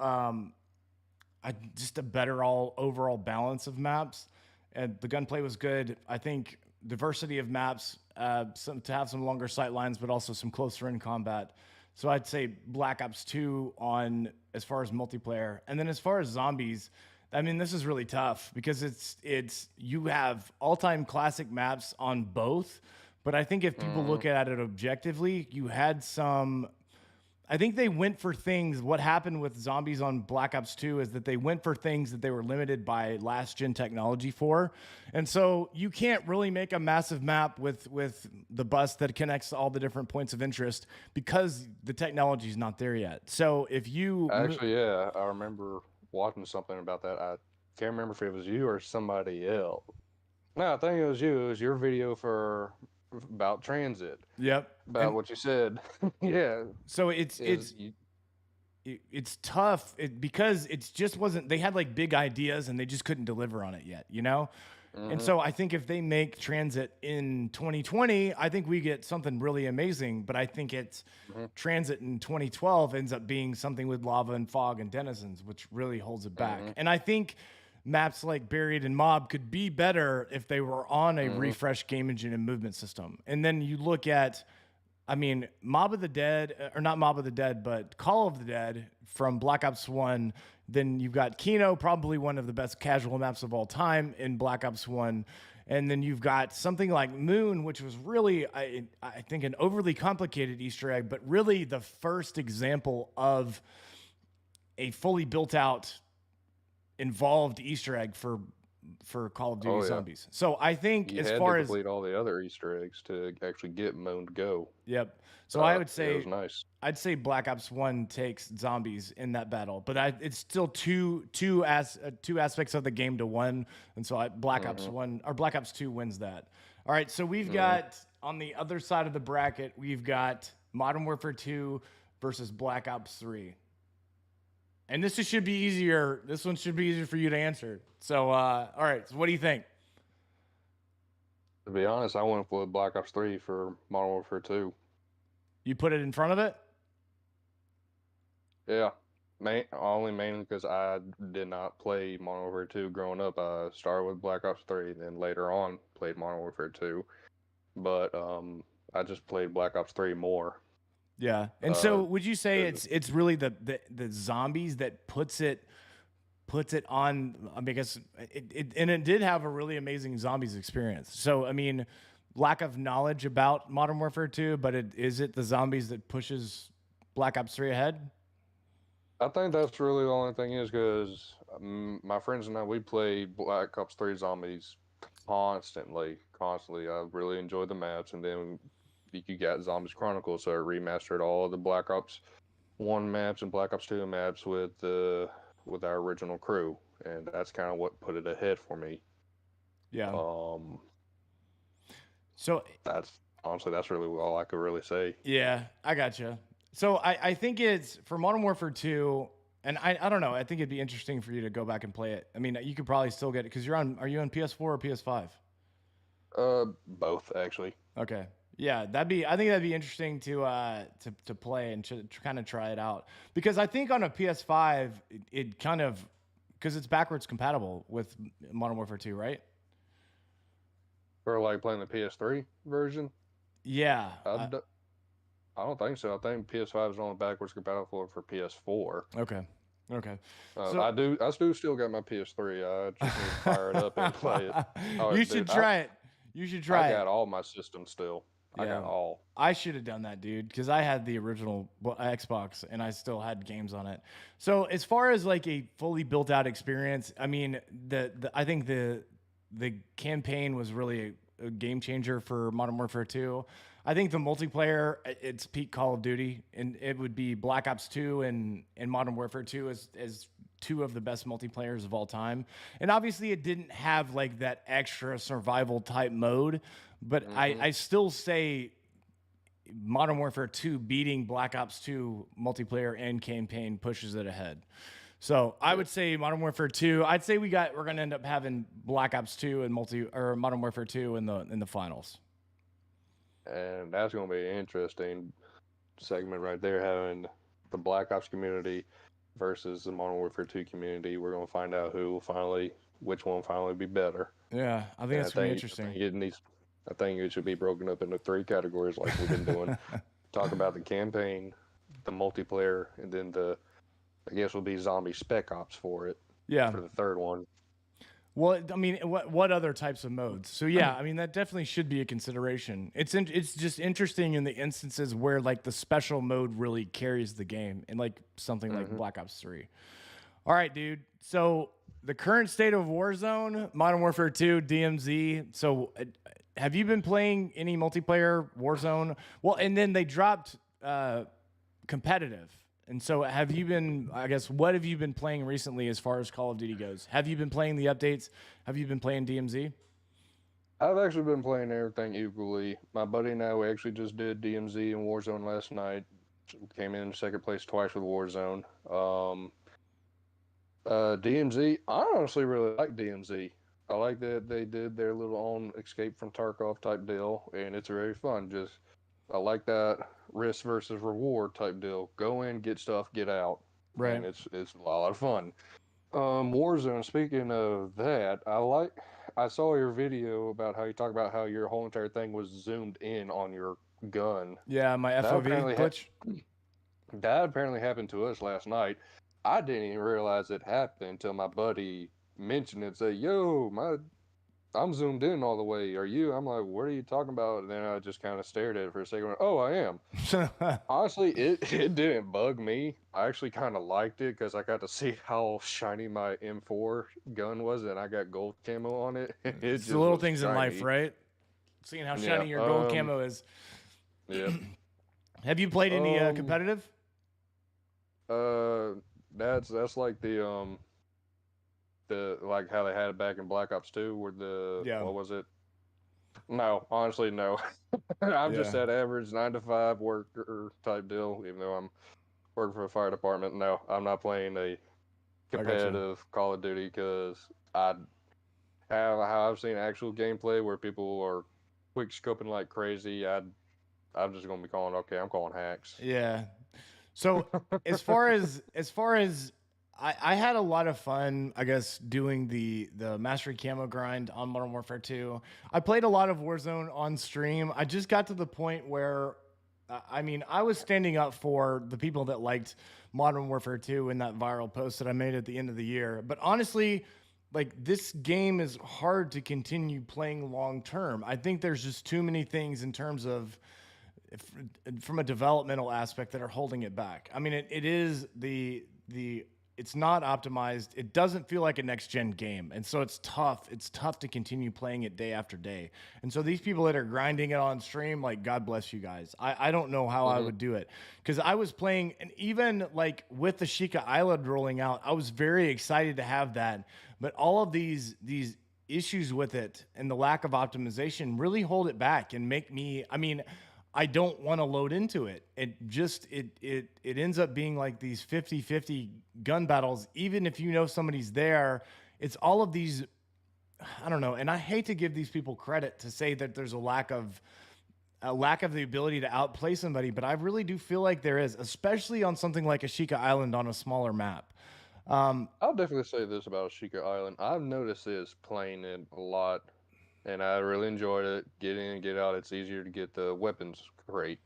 just a better overall balance of maps. And the gunplay was good. I think diversity of maps, to have some longer sight lines, but also some closer in combat. So I'd say Black Ops 2 on as far as multiplayer. And then as far as zombies, I mean, this is really tough because it's you have all-time classic maps on both. But I think if people look at it objectively, you had some. I think they went for things. What happened with zombies on Black Ops 2 is that they went for things that they were limited by last gen technology for. And so you can't really make a massive map with the bus that connects all the different points of interest because the technology is not there yet. So if you Actually, yeah, I remember watching something about that. I can't remember if it was you or somebody else. No, I think it was you. It was your video about transit. Yep. About what you said. Yeah. So it's tough because it's just wasn't. They had like big ideas and they just couldn't deliver on it yet, you know. And so I think if they make transit in 2020, I think we get something really amazing. But I think it's transit in 2012 ends up being something with lava and fog and denizens, which really holds it back. And I think maps like Buried and Mob could be better if they were on a refreshed game engine and movement system. And then you look at, I mean, Mob of the Dead, or not Mob of the Dead, but Call of the Dead from Black Ops 1. Then you've got Kino, probably one of the best casual maps of all time in Black Ops 1. And then you've got something like Moon, which was really, I think, an overly complicated Easter egg, but really the first example of a fully built out involved Easter egg for Call of Duty Zombies. So I think you as had far to as complete all the other Easter eggs to actually get Moon to go. Yep. So I would say it was nice. I'd say Black Ops 1 takes Zombies in that battle, but it's still two aspects of the game to one, and so Black Ops 1 or Black Ops 2 wins that. All right, so we've got on the other side of the bracket, we've got Modern Warfare 2 versus Black Ops 3. And this should be easier. This one should be easier for you to answer. So, all right. So, what do you think? To be honest, I went with Black Ops 3 for Modern Warfare 2. You put it in front of it? Yeah. Only mainly because I did not play Modern Warfare 2 growing up. I started with Black Ops 3, then later on played Modern Warfare 2. But I just played Black Ops 3 more. Yeah. And so would you say it's really the zombies that puts it on, I mean, I guess it did have a really amazing zombies experience. So, I mean, lack of knowledge about Modern Warfare 2, but is it the zombies that pushes Black Ops 3 ahead? I think that's really the only thing is because my friends and I, we played Black Ops 3 Zombies constantly. I really enjoyed the maps, and then you got Zombies Chronicles, so I remastered all of the Black Ops 1 maps and Black Ops 2 maps with our original crew, and that's kind of what put it ahead for me. Yeah. So that's really all I could really say. Yeah, I gotcha. So I think it's for Modern Warfare 2, and I don't know. I think it'd be interesting for you to go back and play it. I mean, you could probably still get it because are you on PS4 or PS5? Both actually. Okay. Yeah, I think that'd be interesting to play and to kind of try it out because I think on a PS5 it kind of because it's backwards compatible with Modern Warfare 2, right? For like playing the PS3 version. Yeah. I don't think so. I think PS5 is only backwards compatible for PS4. Okay. Okay. So I do still got my PS3. I just need to fire it up and play it. Oh, you should dude, try it. You should I try it. got all my systems still. I Yeah. got all. I should have done that, dude, because I had the original Xbox and I still had games on it. So as far as like a fully built out experience, I mean, I think the campaign was really a game changer for Modern Warfare 2. I think the multiplayer, it's peak Call of Duty, and it would be Black Ops 2 and Modern Warfare 2 as two of the best multiplayers of all time. And obviously, it didn't have like that extra survival type mode, but I still say Modern Warfare 2 beating Black Ops 2 multiplayer and campaign pushes it ahead. So I would say Modern Warfare 2. I'd say we're gonna end up having Black Ops 2 and Modern Warfare 2 in the finals. And that's going to be an interesting segment right there, having the Black Ops community versus the Modern Warfare 2 community. We're going to find out which one will finally be better. Yeah, I think that's gonna be interesting. I think it should be broken up into 3 categories like we've been doing. Talk about the campaign, the multiplayer, and then I guess will be zombie spec ops for it. Yeah. For the third one. Well, I mean, what other types of modes? So yeah, I mean that definitely should be a consideration. It's just interesting in the instances where like the special mode really carries the game, and like something like Black Ops 3. All right, dude. So the current state of Warzone, Modern Warfare 2, DMZ. So have you been playing any multiplayer Warzone? Well, and then they dropped competitive. And so have you been, I guess, what have you been playing recently as far as Call of Duty goes? Have you been playing the updates? Have you been playing DMZ? I've actually been playing everything equally. My buddy and I, we actually just did DMZ and Warzone last night. Came in second place twice with Warzone. DMZ, I honestly really like DMZ. I like that they did their little own Escape from Tarkov type deal, and it's very fun. I like that risk versus reward type deal. Go in, get stuff, get out, Right. and it's a lot of fun. Warzone. Speaking of that, I saw your video about how you talk about how your whole entire thing was zoomed in on your gun. Yeah, my That FOV apparently glitch. That apparently happened to us last night. I didn't even realize it happened until my buddy mentioned it. And said, "Yo, I'm zoomed in all the way. Are you?" I'm like, "What are you talking about?" And then I just kind of stared at it for a second. Went, "Oh, I am." Honestly, it didn't bug me. I actually kind of liked it because I got to see how shiny my M4 gun was, and I got gold camo on it. It's the little things in life, right? Seeing how shiny your gold camo is. Yeah. Have you played any competitive? That's like the like how they had it back in Black Ops 2, where what was it? No, honestly, no. I'm just that average 9 to 5 worker type deal, even though I'm working for a fire department. No, I'm not playing a competitive Call of Duty because I've seen actual gameplay where people are quick scoping like crazy. I'm just gonna be I'm calling hacks. Yeah. So as far as I had a lot of fun, I guess, doing the mastery camo grind on Modern Warfare 2. I played a lot of Warzone on stream. I just got to the point where, I mean, I was standing up for the people that liked Modern Warfare 2 in that viral post that I made at the end of the year. But honestly, like this game is hard to continue playing long term. I think there's just too many things in terms of from a developmental aspect that are holding it back. I mean, it is it's not optimized. It doesn't feel like a next gen game. And so it's tough. It's tough to continue playing it day after day. And so these people that are grinding it on stream, like, God bless you guys. I don't know how I would do it. Because I was playing, and even like with the Sheikah Island rolling out, I was very excited to have that. But all of these issues with it and the lack of optimization really hold it back and make me, I mean, I don't want to load into it. It ends up being like these 50-50 gun battles. Even if you know somebody's there, it's all of these, I don't know. And I hate to give these people credit to say that there's a lack of the ability to outplay somebody, but I really do feel like there is, especially on something like a Sheikah Island on a smaller map. I'll definitely say this about Sheikah Island. I've noticed this playing it a lot, and I really enjoyed it. Get in and get out. It's easier to get the weapons crate.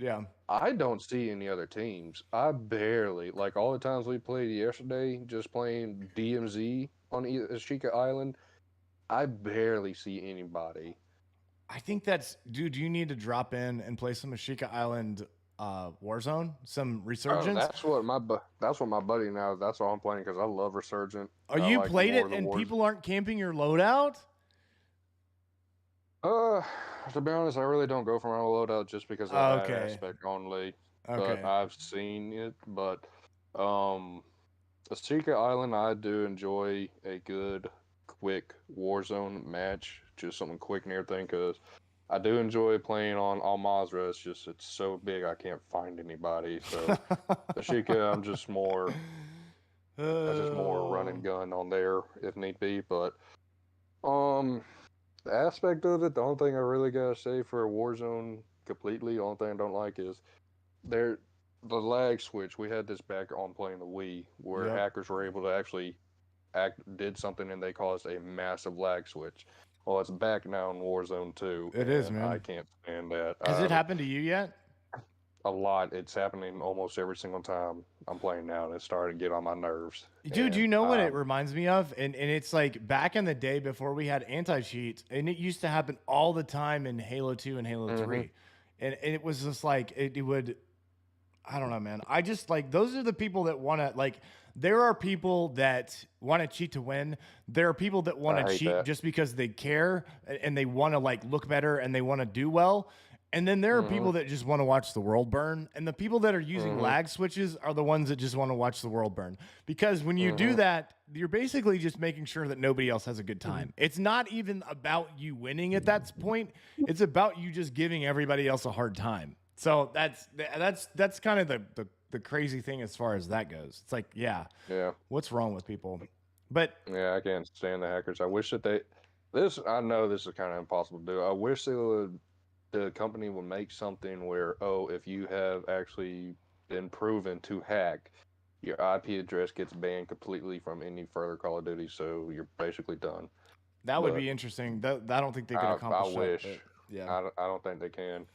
Yeah. I don't see any other teams. I barely, like all the times we played yesterday, just playing DMZ on Ashika Island, I barely see anybody. I think that's, dude, you need to drop in and play some Ashika Island Warzone, some Oh, Resurgence. that's what my buddy now. That's all I'm playing because I love Resurgent. Oh, I you like played more it of the and wars. people aren't camping your loadout? Uh, to be honest, I really don't go for my loadout just because of that Okay. aspect only. But Okay. I've seen it. But um, Ashika Island, I do enjoy a good, quick Warzone match, just something quick and everything. Because I do enjoy playing on Al Mazrah. It's so big I can't find anybody. So Ashika, I'm just more run and Oh. gun on there if need be. But um, the aspect of it, the only thing I really gotta say for a Warzone completely, the only thing I don't like is there the lag switch. We had this back on playing the Wii where Yep. hackers were able to actually did something and they caused a massive lag switch. Well, it's back now in Warzone 2, It is, and I man. can't stand that. Has it happened to you yet? A lot. It's happening almost every single time I'm playing now, and it's starting to get on my nerves. Dude, you And know what it reminds me of? And it's like back in the day before we had anti-cheat, and it used to happen all the time in Halo 2 and Halo mhm, 3. And it was just like it would, I don't know, man. I just like those are the people that want to like there are people that want to cheat to win. There are people that want I to hate cheat that. just because they care and they want to like look better and they want to do well. And then there are Mhm, people that just want to watch the world burn. And the people that are using mhm, lag switches are the ones that just want to watch the world burn. Because when you do mhm, that, you're basically just making sure that nobody else has a good time. It's not even about you winning at that point. It's about you just giving everybody else a hard time. So that's kind of the crazy thing as far as that goes. It's like, yeah, yeah. what's wrong with people? But Yeah, I can't stand the hackers. I wish that they this I know this is kind of impossible to do. I wish the company would make something where, oh, if you have actually been proven to hack, your IP address gets banned completely from any further Call of Duty, so you're basically done. that would But be interesting. I don't think they could I accomplish that. wish. But yeah. I don't think they can.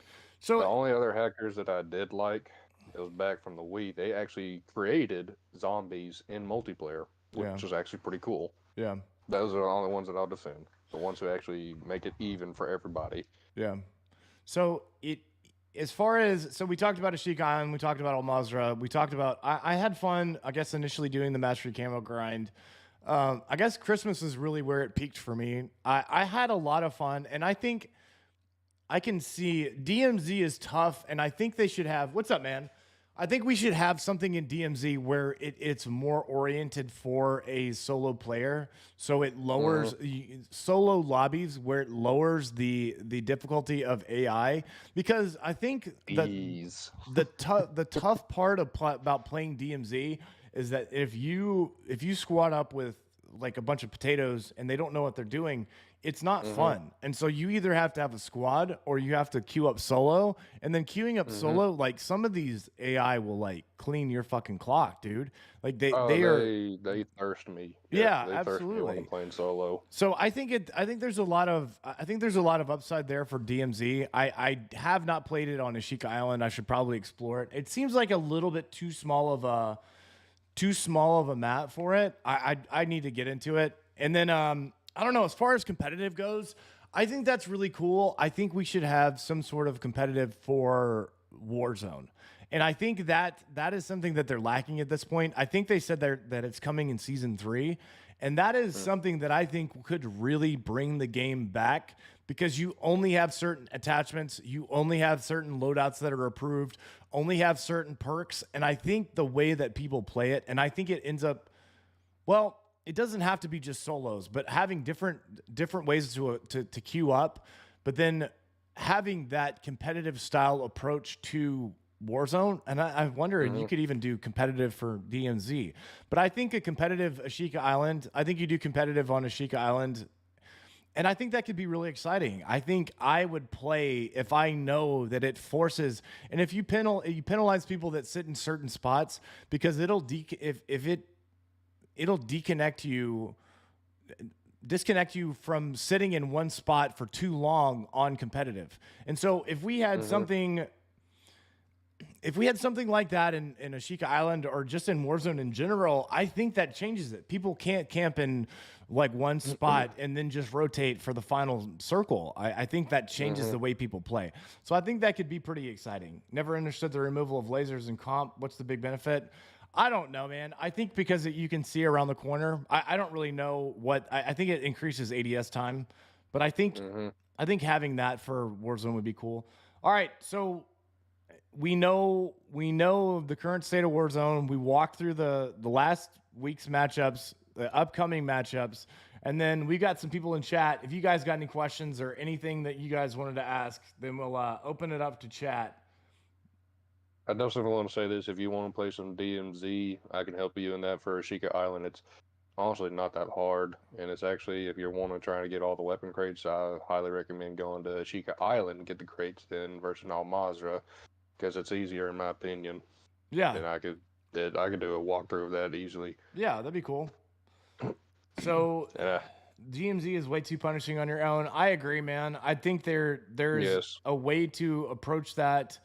The So only other hackers that I did like, it was back from the Wii. They actually created zombies in multiplayer, yeah, which was actually pretty cool. yeah, Those are the only ones that I'll defend. The ones who actually make it even for everybody. yeah. So it as far as so we talked about Ashika Island, we talked about Al Mazrah, we talked about I had fun, I guess, initially doing the mastery camo grind. I guess Christmas is really where it peaked for me. I had a lot of fun, and I think I can see DMZ is tough, and I think they should have. What's up, man? I think we should have something in DMZ where it's more oriented for a solo player, so it Mm-hmm. lowers solo lobbies where it lowers the difficulty of AI because I think that Ease. the tough part of about playing DMZ is that if you squad up with like a bunch of potatoes and they don't know what they're doing, it's not Mm-hmm. fun. And so you either have to have a squad or you have to queue up solo. And then queuing up Mm-hmm. solo, like some of these AI will like clean your fucking clock, dude. Like they Oh, they are they thirst me. Yeah, yeah, they thirst me when I'm absolutely. playing solo. So I think there's a lot of upside there for DMZ. I have not played it on Ashika Island. I should probably explore it. It seems like a little bit too small of a map for it. I need to get into it. And then I don't know, as far as competitive goes, I think that's really cool. I think we should have some sort of competitive for Warzone. And I think that is something that they're lacking at this point. I think they said that it's coming in season 3, and that is Mm. something that I think could really bring the game back because you only have certain attachments, you only have certain loadouts that are approved, only have certain perks, and I think the way that people play it, and I think it ends up well, it doesn't have to be just solos, but having different ways to queue up, but then having that competitive style approach to Warzone, and I wonder, and you Mhm. could even do competitive for DMZ. But I think a competitive Ashika Island, I think you do competitive on Ashika Island, and I think that could be really exciting. I think I would play if I know that it forces, and if you penalize people that sit in certain spots because if it'll disconnect you from sitting in one spot for too long on competitive. And so if we had Mhm. something if we had something like that in Ashika Island or just in Warzone in general, I think that changes it. People can't camp in like one spot and then just rotate for the final circle. I think that changes the way people play. So I think that could be pretty exciting. Never understood the removal of lasers in comp. What's the big benefit? I don't know, man. I think because you can see around the corner. I don't really know what. I think it increases ADS time, but I think having that for Warzone would be cool. All right, so we know the current state of Warzone. We walked through the last week's matchups, the upcoming matchups, and then we got some people in chat. If you guys got any questions or anything that you guys wanted to ask, then we'll open it up to chat. I definitely want to say this. If you want to play some DMZ, I can help you in that for Ashika Island. It's honestly not that hard, and it's actually, if you're wanting to try to get all the weapon crates, I highly recommend going to Ashika Island and get the crates then versus Al Mazrah, because it's easier in my opinion. Yeah. And I could do a walkthrough of that easily. Yeah, that'd be cool. So DMZ is way too punishing on your own. I agree, man. I think there's a way to approach that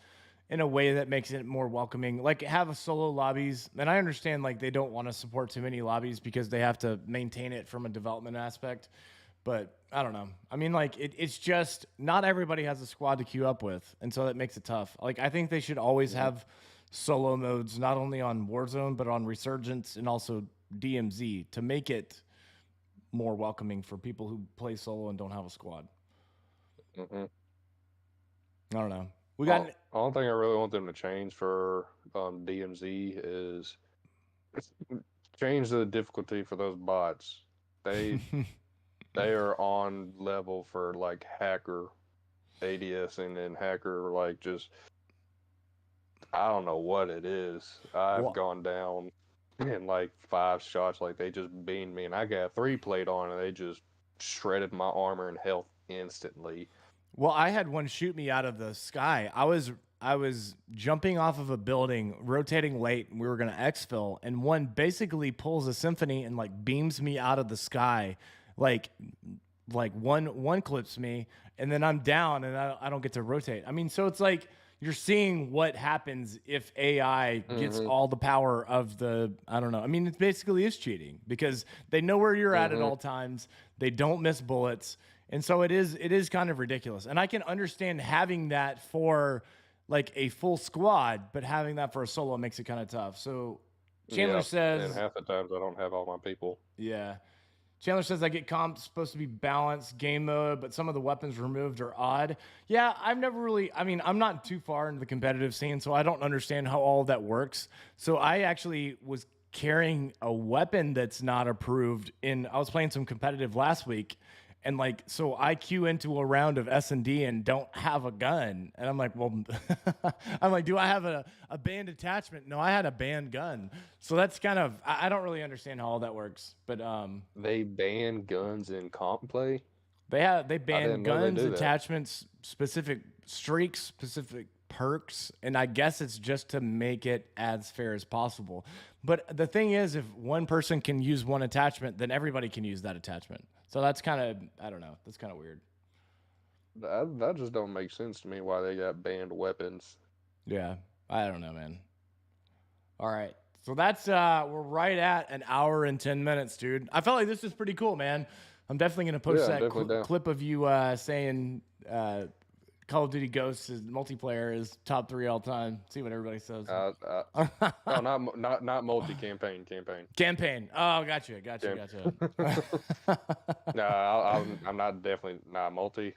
in a way that makes it more welcoming. Like have a solo lobbies. And I understand like they don't want to support too many lobbies because they have to maintain it from a development aspect. But I don't know. I mean, like it's just not everybody has a squad to queue up with. And so that makes it tough. Like I think they should always have solo modes, not only on Warzone, but on Resurgence and also DMZ to make it more welcoming for people who play solo and don't have a squad. I don't know. We got the only thing I really want them to change for DMZ is change the difficulty for those bots. They are on level for like hacker ADSing and hacker like just I don't know what it is. I've gone down in like 5 shots, like they just beamed me, and I got a 3 plate on, and they just shredded my armor and health instantly. Well, I had one shoot me out of the sky. I was jumping off of a building, rotating late, and we were gonna exfil, and one basically pulls a symphony and like beams me out of the sky, like one clips me, and then I'm down, and I don't get to rotate. I mean, so it's like you're seeing what happens if AI gets all the power of the, I don't know. I mean, it basically is cheating because they know where you're at all times. They don't miss bullets. And so it is kind of ridiculous. And I can understand having that for like a full squad, but having that for a solo makes it kind of tough. So Chandler says, and half the times I don't have all my people. Yeah. Chandler says I get comps supposed to be balanced game mode, but some of the weapons removed are odd. Yeah, I've never really, I mean, I'm not too far into the competitive scene, so I don't understand how all of that works. So I actually was carrying a weapon that's not approved I was playing some competitive last week. And like, so I queue into a round of S&D and don't have a gun. And I'm like, well, I'm like, do I have a banned attachment? No, I had a banned gun. So that's kind of, I don't really understand how all that works. But they ban guns in comp play? They ban guns, attachments, specific streaks, specific perks. And I guess it's just to make it as fair as possible. But the thing is, if one person can use one attachment, then everybody can use that attachment. So that's kind of, I don't know. That's kind of weird. That just don't make sense to me why they got banned weapons. Yeah, I don't know, man. All right. So that's, we're right at an hour and 10 minutes, dude. I felt like this is pretty cool, man. I'm definitely going to post that clip of you saying Call of Duty Ghosts is multiplayer is top 3 all time. See what everybody says. No, not multi-campaign. Campaign. Oh, gotcha. No, I'm not definitely not multi.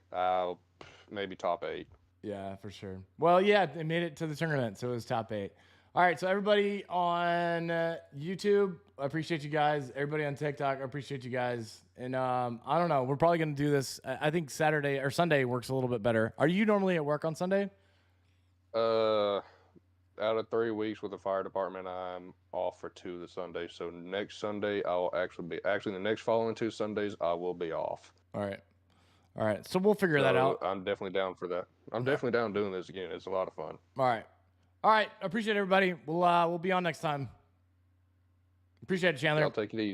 Maybe top 8. Yeah, for sure. Well, yeah, they made it to the tournament, so it was top 8. All right, so everybody on YouTube, I appreciate you guys. Everybody on TikTok, I appreciate you guys. And I don't know, we're probably going to do this. I think Saturday or Sunday works a little bit better. Are you normally at work on Sunday? Out of 3 weeks with the fire department, I'm off for 2 the Sunday. So next Sunday, I'll actually the next following 2 Sundays, I will be off. All right. So we'll figure that out. I'm definitely down for that. I'm definitely down doing this again. It's a lot of fun. All right. I appreciate everybody. We'll be on next time. Appreciate it, Chandler. I'll take it easy.